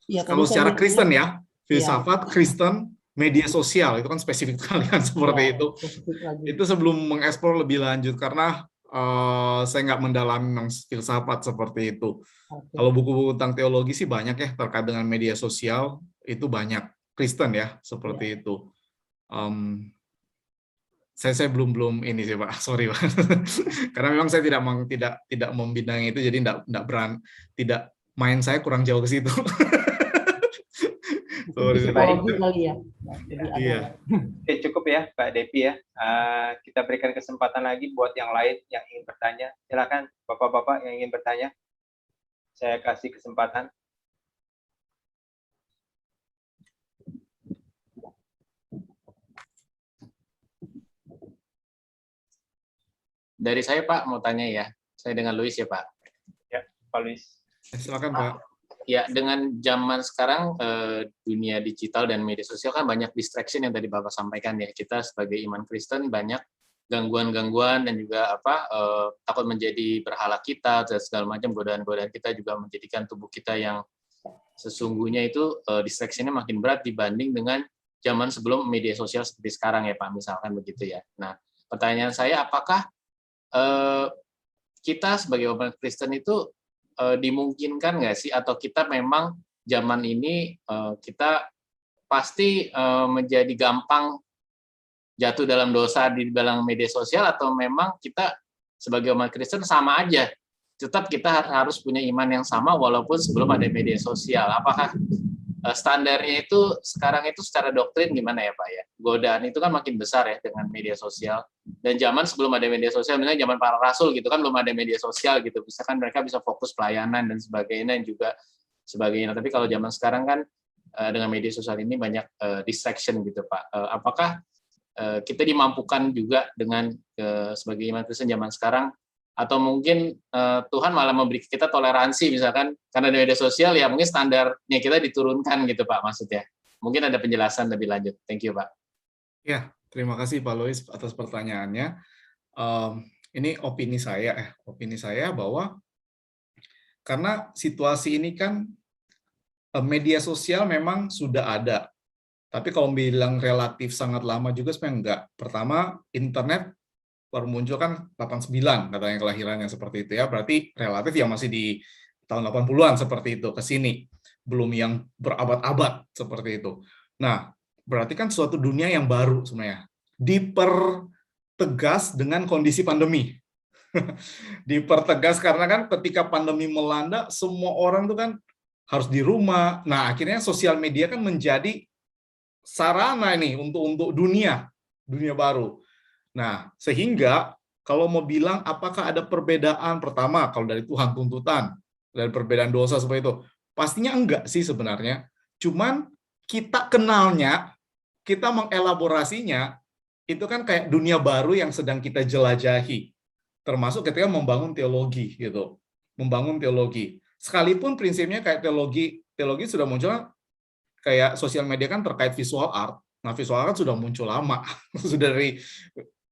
[SPEAKER 5] Ya,
[SPEAKER 4] Kalau secara Kristen ya,
[SPEAKER 5] Iya.
[SPEAKER 4] filsafat Kristen, media sosial itu kan spesifik sekali kan seperti
[SPEAKER 5] Ya,
[SPEAKER 4] itu.
[SPEAKER 5] spesifik lagi.
[SPEAKER 4] Itu sebelum mengeksplor lebih lanjut karena saya nggak mendalami memang filsafat seperti itu.
[SPEAKER 5] Oke.
[SPEAKER 4] Kalau buku-buku tentang teologi sih banyak ya terkait dengan media sosial, itu banyak Kristen ya seperti itu. Saya belum ini sih Pak, sorry Pak. Karena memang saya tidak membidangi itu, jadi tidak main saya kurang jauh ke situ.
[SPEAKER 5] Psikologi kali ya. Jadi
[SPEAKER 4] Iya.
[SPEAKER 1] Oke, cukup ya Pak Depi ya. Kita berikan kesempatan lagi buat yang lain yang ingin bertanya. Silakan Bapak-bapak yang ingin bertanya. Saya kasih kesempatan.
[SPEAKER 6] Dari saya Pak mau tanya ya. Saya dengan Luis ya Pak.
[SPEAKER 1] Ya, Pak Luis.
[SPEAKER 4] Silakan Pak.
[SPEAKER 6] Ya, dengan zaman sekarang dunia digital dan media sosial kan banyak distraction yang tadi Bapak sampaikan ya. Kita sebagai iman Kristen banyak gangguan-gangguan dan juga takut menjadi berhala kita dan segala macam godaan-godaan kita juga menjadikan tubuh kita yang sesungguhnya itu distraction-nya makin berat dibanding dengan zaman sebelum media sosial seperti sekarang ya Pak, misalkan begitu ya. Nah, pertanyaan saya apakah kita sebagai umat Kristen itu dimungkinkan nggak sih, atau kita memang zaman ini kita pasti menjadi gampang jatuh dalam dosa di dalam media sosial, atau memang kita sebagai umat Kristen sama aja, tetap kita harus punya iman yang sama walaupun sebelum ada media sosial? Apakah standarnya itu sekarang itu secara doktrin gimana ya Pak ya? Godaan itu kan makin besar ya dengan media sosial. Dan zaman sebelum ada media sosial, misalnya zaman para rasul gitu kan belum ada media sosial gitu. Misalkan mereka bisa fokus pelayanan dan sebagainya juga sebagainya. Tapi kalau zaman sekarang kan dengan media sosial ini banyak distraction gitu Pak. Apakah kita dimampukan juga dengan sebagai iman Kristen zaman sekarang, atau mungkin Tuhan malah memberi kita toleransi misalkan karena di media sosial ya mungkin standarnya kita diturunkan gitu Pak maksudnya. Mungkin ada penjelasan lebih lanjut. Thank you Pak.
[SPEAKER 4] Ya, terima kasih Pak Lois atas pertanyaannya. Ini opini saya bahwa karena situasi ini kan media sosial memang sudah ada, tapi kalau bilang relatif sangat lama juga sebenarnya enggak. Pertama, internet baru muncul kan 89 katanya kelahirannya seperti itu ya, berarti relatif ya masih di tahun 80-an seperti itu ke sini, belum yang berabad-abad seperti itu. Nah, berarti kan suatu dunia yang baru sebenarnya, dipertegas dengan kondisi pandemi. Dipertegas karena kan ketika pandemi melanda, semua orang tuh kan harus di rumah. Nah, akhirnya sosial media kan menjadi sarana ini untuk dunia baru. Nah, sehingga kalau mau bilang apakah ada perbedaan, pertama kalau dari Tuhan tuntutan, dari perbedaan dosa seperti itu, pastinya enggak sih sebenarnya. Cuman kita kenalnya, kita mengelaborasinya, itu kan kayak dunia baru yang sedang kita jelajahi. Termasuk ketika membangun teologi gitu. Membangun teologi. Sekalipun prinsipnya kayak teologi sudah muncul kayak sosial media kan terkait visual art. Nah, visual art sudah muncul lama. Sudah dari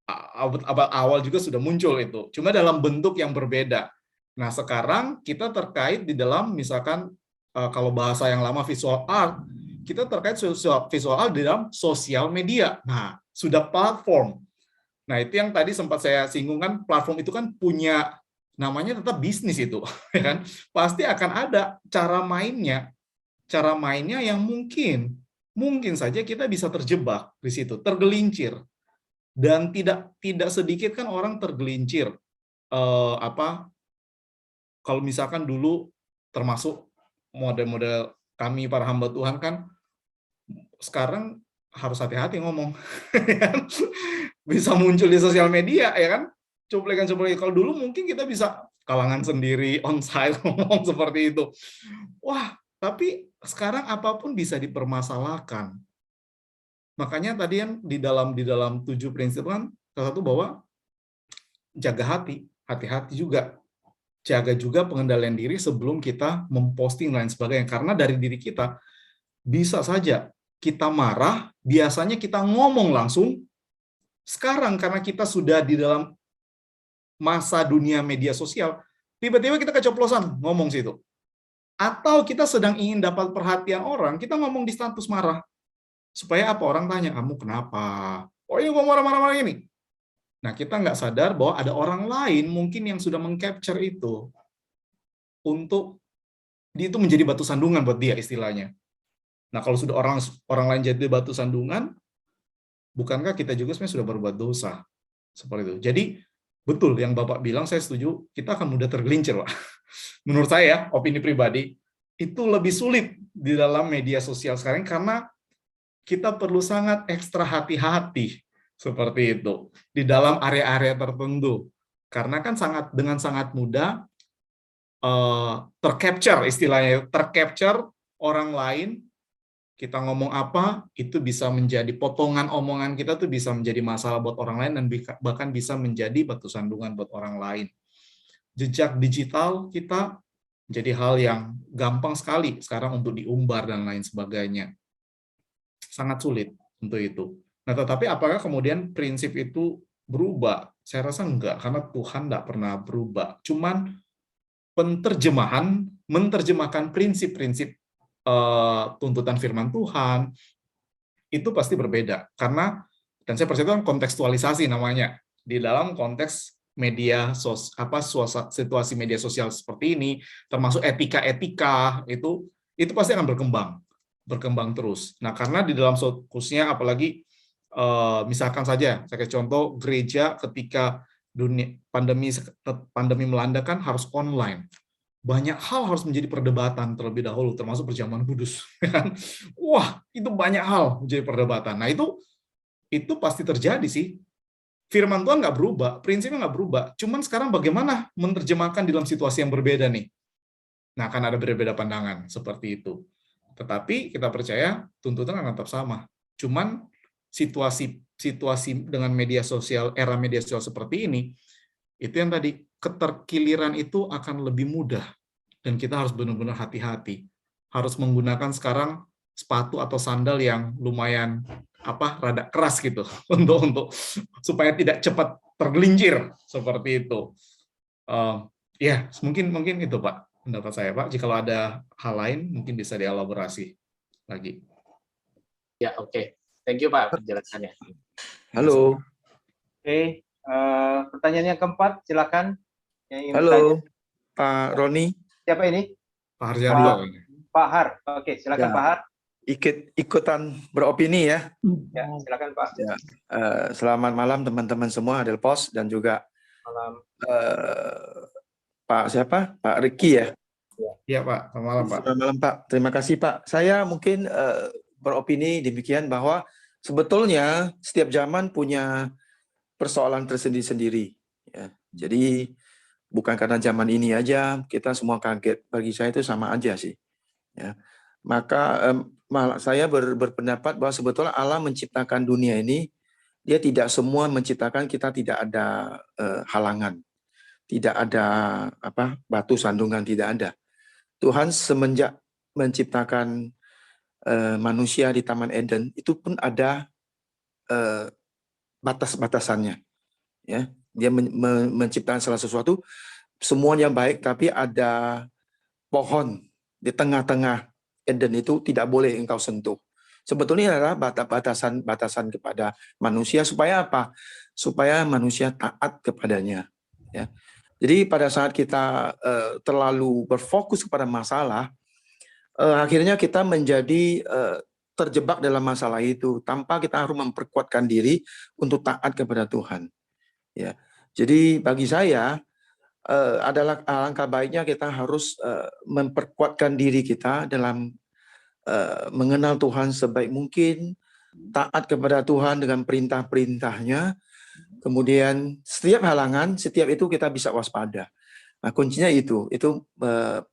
[SPEAKER 4] abad awal juga sudah muncul itu, cuma dalam bentuk yang berbeda. Nah, sekarang kita terkait di dalam misalkan kalau bahasa yang lama visual art, kita terkait visual art di dalam sosial media. Nah, sudah platform. Nah, itu yang tadi sempat saya singgung kan, platform itu kan punya namanya tetap bisnis itu, ya kan? Pasti akan ada cara mainnya yang mungkin saja kita bisa terjebak di situ, tergelincir. Dan tidak sedikit kan orang tergelincir kalau misalkan dulu termasuk model-model kami para hamba Tuhan kan sekarang harus hati-hati ngomong. Bisa muncul di sosial media ya kan, cuplikan. Kalau dulu mungkin kita bisa kalangan sendiri, onsite, ngomong seperti itu. Wah, tapi sekarang apapun bisa dipermasalahkan. Makanya tadi yang di dalam 7 prinsip kan, salah satu bahwa jaga hati, hati-hati juga. Jaga juga pengendalian diri sebelum kita memposting dan lain sebagainya. Karena dari diri kita, bisa saja kita marah, biasanya kita ngomong langsung. Sekarang karena kita sudah di dalam masa dunia media sosial, tiba-tiba kita keceplosan ngomong situ. Atau kita sedang ingin dapat perhatian orang, kita ngomong di status marah. Supaya apa? Orang tanya, kamu kenapa? Oh ini kok marah-marah ini? Nah, kita nggak sadar bahwa ada orang lain mungkin yang sudah meng-capture itu untuk itu menjadi batu sandungan buat dia istilahnya. Nah, kalau sudah orang lain jadi batu sandungan, bukankah kita juga sebenarnya sudah berbuat dosa? Seperti itu. Jadi, betul yang Bapak bilang, saya setuju, kita akan mudah tergelincir, Pak. Menurut saya, opini pribadi, itu lebih sulit di dalam media sosial sekarang karena kita perlu sangat ekstra hati-hati seperti itu di dalam area-area tertentu, karena kan dengan sangat mudah tercapture istilahnya, tercapture orang lain. Kita ngomong apa itu bisa menjadi potongan omongan kita tuh bisa menjadi masalah buat orang lain dan bahkan bisa menjadi batu sandungan buat orang lain. Jejak digital kita jadi hal yang gampang sekali sekarang untuk diumbar dan lain sebagainya. Sangat sulit untuk itu. Nah, tetapi apakah kemudian prinsip itu berubah? Saya rasa enggak, karena Tuhan enggak pernah berubah. Cuman menerjemahkan prinsip-prinsip tuntutan firman Tuhan, itu pasti berbeda. Karena, dan saya percaya itu kontekstualisasi namanya, di dalam konteks media situasi media sosial seperti ini, termasuk etika-etika, itu pasti akan berkembang terus. Nah, karena di dalam khususnya apalagi misalkan saja saya kasih contoh gereja ketika pandemi melanda kan harus online. Banyak hal harus menjadi perdebatan terlebih dahulu, termasuk perjamuan kudus. Wah, itu banyak hal menjadi perdebatan. Nah, itu pasti terjadi sih. Firman Tuhan nggak berubah, prinsipnya nggak berubah. Cuman sekarang bagaimana menerjemahkan dalam situasi yang berbeda nih? Nah, akan ada berbeda pandangan seperti itu. Tetapi kita percaya tuntutan akan tetap sama. Cuman situasi dengan media sosial, era media sosial seperti ini, itu yang tadi, keterkiliran itu akan lebih mudah. Dan kita harus benar-benar hati-hati. Harus menggunakan sekarang sepatu atau sandal yang lumayan rada keras gitu untuk supaya tidak cepat tergelincir seperti itu. Ya, mungkin itu Pak pendapat saya Pak. Jika ada hal lain mungkin bisa dielaborasi lagi.
[SPEAKER 6] Ya, oke. Thank you Pak penjelasannya.
[SPEAKER 7] Halo.
[SPEAKER 1] Oke, pertanyaan yang keempat, silakan. Yang ingin
[SPEAKER 7] Halo,
[SPEAKER 1] bertanya.
[SPEAKER 7] Pak Roni.
[SPEAKER 1] Siapa ini?
[SPEAKER 4] Pak Harjadua.
[SPEAKER 1] Pak Har. Oke, silakan
[SPEAKER 7] Ya.
[SPEAKER 1] Pak Har.
[SPEAKER 7] Ikutan beropini ya.
[SPEAKER 1] Ya, silakan Pak.
[SPEAKER 7] Ya. Selamat malam teman-teman semua Adelpos dan juga
[SPEAKER 1] Malam.
[SPEAKER 7] Pak siapa? Pak Riki ya.
[SPEAKER 4] Iya Pak, selamat malam Pak.
[SPEAKER 7] Selamat malam Pak. Terima kasih Pak. Saya mungkin beropini demikian bahwa sebetulnya setiap zaman punya persoalan tersendiri-sendiri. Ya. Jadi bukan karena zaman ini aja kita semua kaget. Bagi saya itu sama aja sih. Ya. Maka saya berpendapat bahwa sebetulnya Allah menciptakan dunia ini, dia tidak semua menciptakan kita tidak ada halangan, tidak ada batu sandungan, tidak ada. Tuhan semenjak menciptakan manusia di Taman Eden itu pun ada batas-batasannya. Ya, dia menciptakan salah sesuatu semuanya baik, tapi ada pohon di tengah-tengah Eden itu tidak boleh engkau sentuh. Sebetulnya adalah batasan kepada manusia supaya apa? Supaya manusia taat kepadanya. Ya. Jadi pada saat kita terlalu berfokus kepada masalah, akhirnya kita menjadi terjebak dalam masalah itu tanpa kita harus memperkuatkan diri untuk taat kepada Tuhan. Ya. Jadi bagi saya adalah alangkah baiknya kita harus memperkuatkan diri kita dalam mengenal Tuhan sebaik mungkin, taat kepada Tuhan dengan perintah-perintahnya, kemudian setiap halangan, setiap itu kita bisa waspada. Nah, kuncinya itu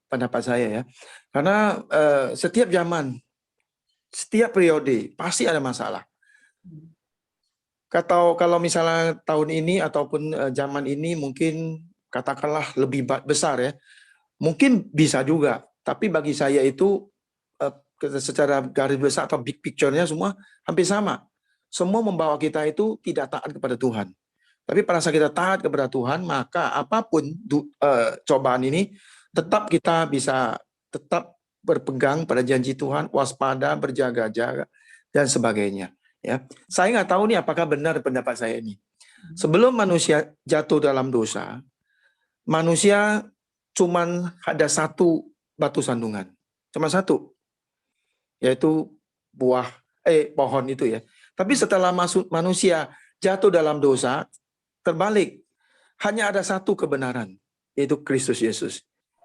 [SPEAKER 7] pendapat saya ya. Karena setiap zaman, setiap periode pasti ada masalah. Kalau misalnya tahun ini ataupun zaman ini mungkin katakanlah lebih besar ya, mungkin bisa juga. Tapi bagi saya itu secara garis besar atau big picture-nya semua hampir sama. Semua membawa kita itu tidak taat kepada Tuhan. Tapi pada saat kita taat kepada Tuhan, maka apapun cobaan ini, tetap kita bisa tetap berpegang pada janji Tuhan, waspada, berjaga-jaga, dan sebagainya. Ya, saya nggak tahu nih apakah benar pendapat saya ini. Sebelum manusia jatuh dalam dosa, manusia cuman ada satu batu sandungan, cuma satu, yaitu pohon itu ya. Tapi setelah manusia jatuh dalam dosa, terbalik, hanya ada satu kebenaran, yaitu Kristus Yesus.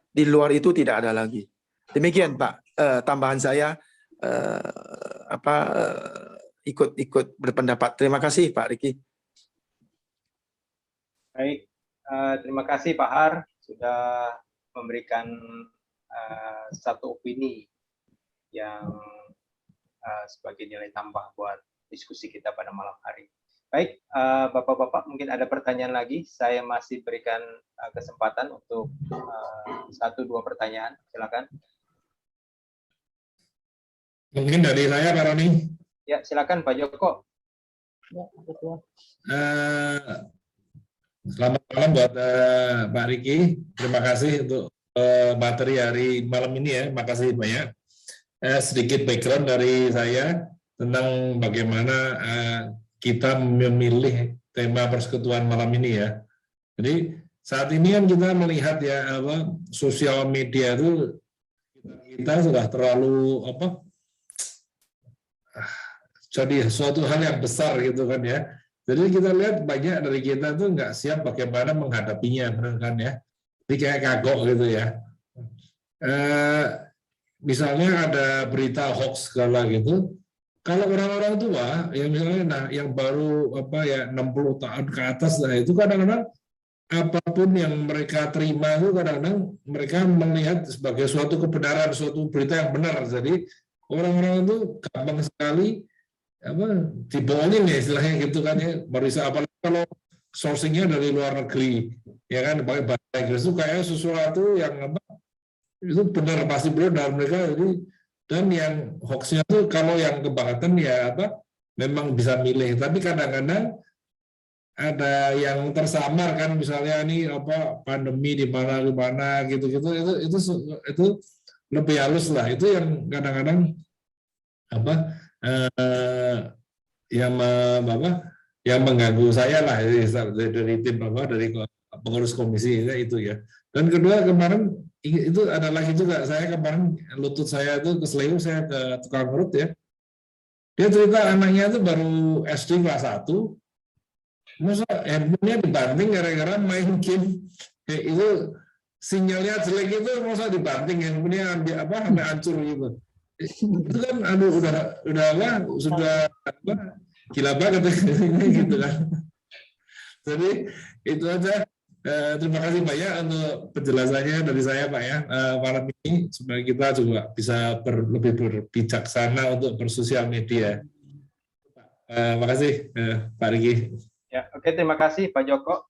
[SPEAKER 7] Di luar itu tidak ada lagi. Demikian Pak, tambahan saya ikut berpendapat. Terima kasih Pak Riki.
[SPEAKER 1] Baik, terima kasih Pak Har sudah memberikan satu opini yang sebagai nilai tambah buat diskusi kita pada malam hari. Baik, Bapak-Bapak mungkin ada pertanyaan lagi. Saya masih berikan kesempatan untuk 1-2 pertanyaan. Silakan.
[SPEAKER 3] Mungkin dari saya, Pak Roni.
[SPEAKER 1] Ya, silakan Pak Joko.
[SPEAKER 5] Ya, betul.
[SPEAKER 3] Selamat malam buat Pak Riki. Terima kasih untuk materi hari malam ini ya. Makasih banyak. Sedikit background dari saya tentang bagaimana kita memilih tema persekutuan malam ini ya. Jadi saat ini kan kita melihat ya sosial media itu kita sudah terlalu jadi suatu hal yang besar gitu kan ya. Jadi kita lihat banyak dari kita tuh nggak siap bagaimana menghadapinya kan ya. Jadi kayak kagok gitu ya. Misalnya ada berita hoax segala gitu. Kalau orang-orang tua, yang misalnya yang baru 60 tahun ke atas, nah itu kadang-kadang apapun yang mereka terima itu kadang-kadang mereka melihat sebagai suatu kebenaran, suatu berita yang benar. Jadi orang-orang itu gampang sekali dibohongin ya istilahnya gitu kan ya. Apalagi kalau sourcing-nya dari luar negeri, ya kan pakai bahasa Inggris itu kayak sesuatu yang itu benar pasti benar mereka jadi. Dan yang hoax-nya tuh kalau yang kebangetan ya memang bisa milih, tapi kadang-kadang ada yang tersamar kan misalnya ini pandemi di mana gitu-gitu itu lebih halus lah, itu yang kadang-kadang yang mengganggu saya lah dari tim dari pengurus komisi itu ya. Dan kedua kemarin itu ada lagi juga, saya kemarin lutut saya itu keseleo, saya ke tukang urut ya. Dia cerita anaknya itu baru SD kelas 1, masa handphonenya dibanting gara-gara main game. Itu sinyalnya jelek itu masa dibanting, handphonenya sampai hancur gitu. Itu kan sudah gila banget gitu kan. Jadi itu aja. Terima kasih banyak untuk penjelasannya dari saya Pak ya malam ini, supaya kita juga bisa lebih berbijaksana untuk bersosial media. Terima kasih Pak Riki.
[SPEAKER 1] Ya, oke, terima kasih Pak Joko.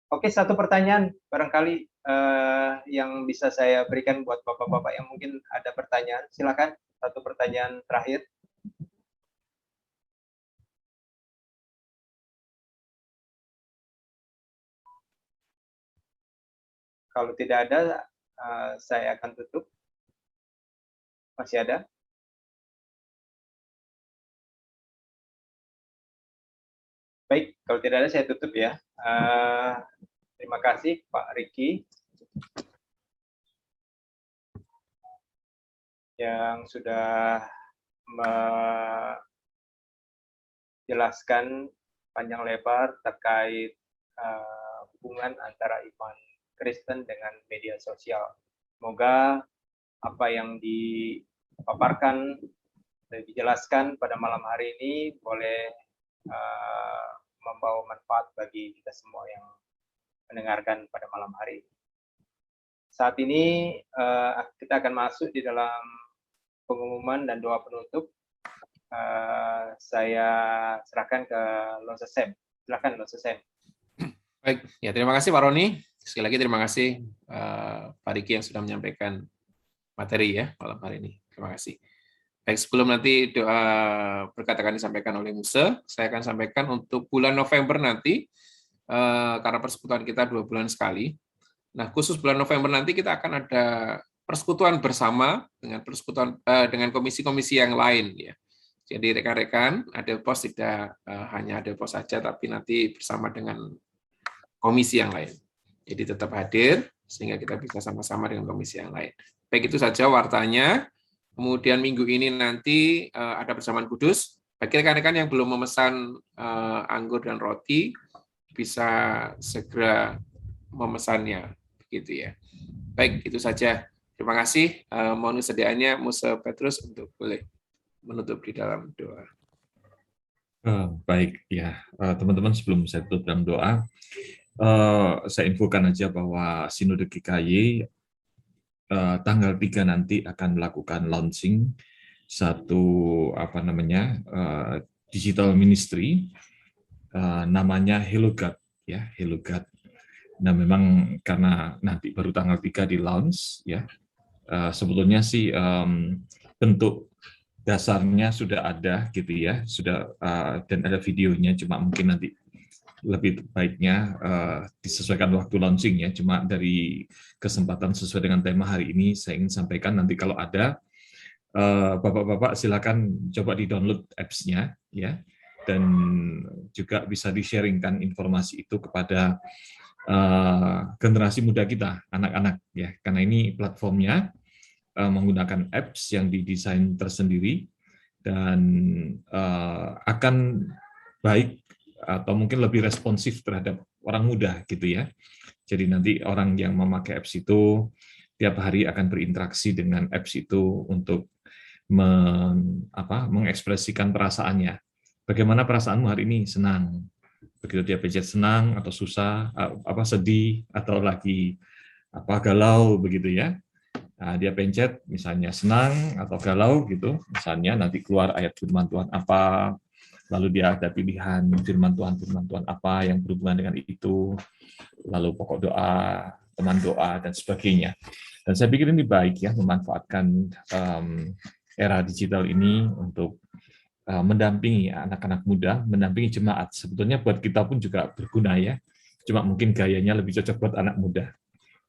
[SPEAKER 1] Oke, satu pertanyaan barangkali yang bisa saya berikan buat Bapak-Bapak yang mungkin ada pertanyaan. Silakan, satu pertanyaan terakhir. Kalau tidak ada, saya akan tutup. Masih ada? Baik, kalau tidak ada saya tutup ya. Terima kasih Pak Riki yang sudah menjelaskan panjang lebar terkait hubungan antara iman Kristen dengan media sosial. Semoga apa yang dipaparkan dan dijelaskan pada malam hari ini boleh membawa manfaat bagi kita semua yang mendengarkan pada malam hari ini. Saat ini kita akan masuk di dalam pengumuman dan doa penutup. Saya serahkan ke Lose Sam. Silakan Lose Sam.
[SPEAKER 8] Baik, ya terima kasih Pak Roni. Sekali lagi terima kasih Pak Riki yang sudah menyampaikan materi ya malam hari ini. Terima kasih. Baik, sebelum nanti doa berkat akan disampaikan oleh Musa, saya akan sampaikan untuk bulan November nanti, karena persekutuan kita 2 bulan sekali. Nah, khusus bulan November nanti kita akan ada persekutuan bersama dengan komisi-komisi yang lain ya. Jadi rekan-rekan ada pos tidak hanya ada pos saja, tapi nanti bersama dengan komisi yang lain. Jadi tetap hadir sehingga kita bisa sama-sama dengan komisi yang lain. Baik, itu saja wartanya. Kemudian minggu ini nanti ada perjamuan kudus. Bagi rekan-rekan yang belum memesan anggur dan roti, bisa segera memesannya, begitu ya. Baik, itu saja. Terima kasih. Mohon kesediaannya Musa Petrus untuk boleh menutup di dalam doa.
[SPEAKER 3] Baik, ya teman-teman, sebelum saya tutup dalam doa, saya infokan aja bahwa Sinode GKY tanggal 3 nanti akan melakukan launching satu digital ministry, namanya Hello God, ya Hello God. Nah, memang karena nanti baru tanggal 3 di launch, ya sebetulnya sih bentuk dasarnya sudah ada gitu ya, sudah dan ada videonya, cuma mungkin nanti lebih baiknya disesuaikan waktu launching ya. Cuma dari kesempatan sesuai dengan tema hari ini, saya ingin sampaikan nanti kalau ada bapak-bapak silakan coba di-download apps-nya ya, dan juga bisa di-sharingkan informasi itu kepada generasi muda kita, anak-anak ya, karena ini platformnya menggunakan apps yang didesain tersendiri dan akan baik atau mungkin lebih responsif terhadap orang muda gitu ya. Jadi nanti orang yang memakai apps itu tiap hari akan berinteraksi dengan apps itu untuk mengekspresikan perasaannya. Bagaimana perasaanmu hari ini? Senang. Begitu dia pencet senang atau susah, sedih atau lagi galau begitu ya. Nah, dia pencet misalnya senang atau galau gitu, misalnya nanti keluar ayat firman Tuhan apa, lalu dia ada pilihan firman Tuhan apa yang berhubungan dengan itu, lalu pokok doa, teman doa, dan sebagainya. Dan saya pikir ini baik ya, memanfaatkan era digital ini untuk mendampingi anak-anak muda, mendampingi jemaat. Sebetulnya buat kita pun juga berguna ya, cuma mungkin gayanya lebih cocok buat anak muda.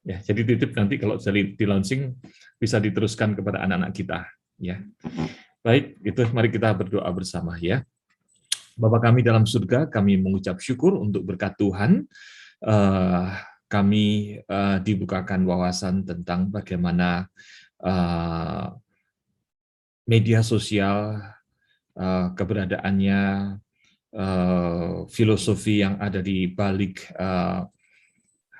[SPEAKER 3] Ya, jadi titip nanti kalau di launching bisa diteruskan kepada anak-anak kita. Ya, baik, itu mari kita berdoa bersama ya. Bapa kami dalam surga, kami mengucap syukur untuk berkat Tuhan. Kami dibukakan wawasan tentang bagaimana media sosial, keberadaannya, filosofi yang ada di balik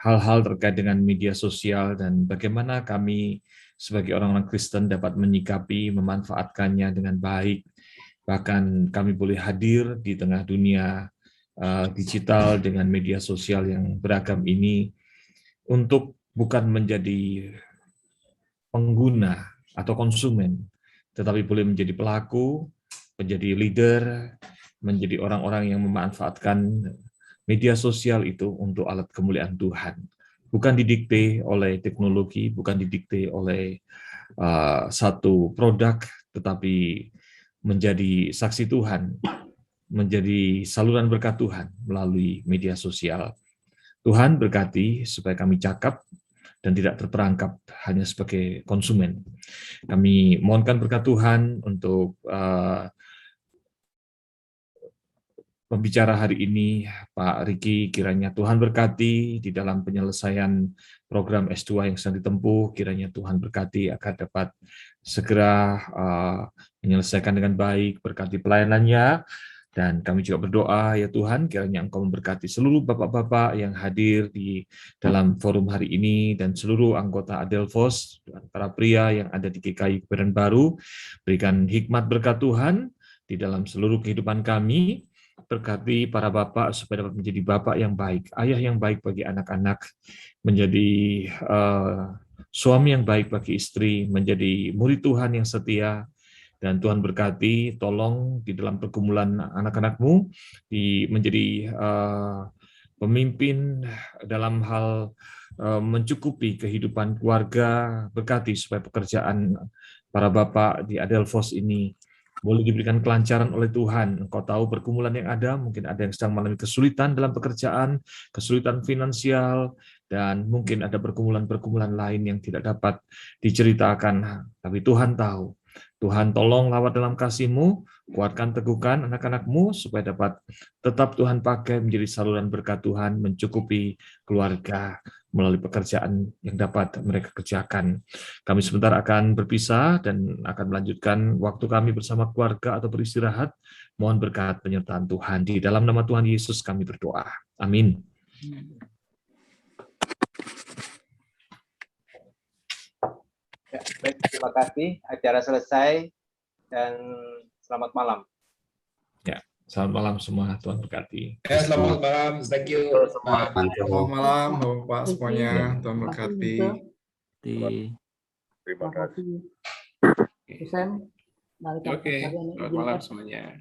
[SPEAKER 3] hal-hal terkait dengan media sosial, dan bagaimana kami sebagai orang-orang Kristen dapat menyikapi, memanfaatkannya dengan baik. Bahkan kami boleh hadir di tengah dunia digital dengan media sosial yang beragam ini untuk bukan menjadi pengguna atau konsumen, tetapi boleh menjadi pelaku, menjadi leader, menjadi orang-orang yang memanfaatkan media sosial itu untuk alat kemuliaan Tuhan. Bukan didikte oleh teknologi, bukan didikte oleh satu produk, tetapi menjadi saksi Tuhan, menjadi saluran berkat Tuhan melalui media sosial. Tuhan berkati supaya kami cakap dan tidak terperangkap hanya sebagai konsumen. Kami mohonkan berkat Tuhan untuk pembicara hari ini, Pak Riki, kiranya Tuhan berkati di dalam penyelesaian program S2 yang sedang ditempuh, kiranya Tuhan berkati agar dapat segera menyelesaikan dengan baik, berkati pelayanannya, dan kami juga berdoa, ya Tuhan, kiranya Engkau memberkati seluruh bapak-bapak yang hadir di dalam forum hari ini, dan seluruh anggota Adelphos, para pria yang ada di GKI Kebayoran Baru, berikan hikmat berkat Tuhan di dalam seluruh kehidupan kami,
[SPEAKER 9] berkati para bapak supaya dapat menjadi bapak yang baik, ayah yang baik bagi anak-anak, menjadi suami yang baik bagi istri, menjadi murid Tuhan yang setia. Dan Tuhan berkati, tolong di dalam pergumulan anak-anakmu menjadi pemimpin dalam hal mencukupi kehidupan keluarga, berkati supaya pekerjaan para bapak di Adelphos ini boleh diberikan kelancaran oleh Tuhan. Engkau tahu pergumulan yang ada, mungkin ada yang sedang mengalami kesulitan dalam pekerjaan, kesulitan finansial, dan mungkin ada pergumulan-pergumulan lain yang tidak dapat diceritakan. Tapi Tuhan tahu. Tuhan tolong lawat dalam kasih-Mu, kuatkan teguhkan anak-anak-Mu supaya dapat tetap Tuhan pakai menjadi saluran berkat Tuhan, mencukupi keluarga melalui pekerjaan yang dapat mereka kerjakan. Kami sebentar akan berpisah dan akan melanjutkan waktu kami bersama keluarga atau beristirahat. Mohon berkat penyertaan Tuhan. Di dalam nama Tuhan Yesus kami berdoa. Amin.
[SPEAKER 1] Ya, baik, terima kasih. Acara selesai dan selamat malam.
[SPEAKER 9] Ya, selamat malam semua. Tuhan berkati.
[SPEAKER 3] Ya, selamat malam. Thank you.
[SPEAKER 4] Selamat malam, Bapak semuanya. Tuhan berkati.
[SPEAKER 5] Terima kasih. Sam,
[SPEAKER 8] Oke, selamat malam semuanya.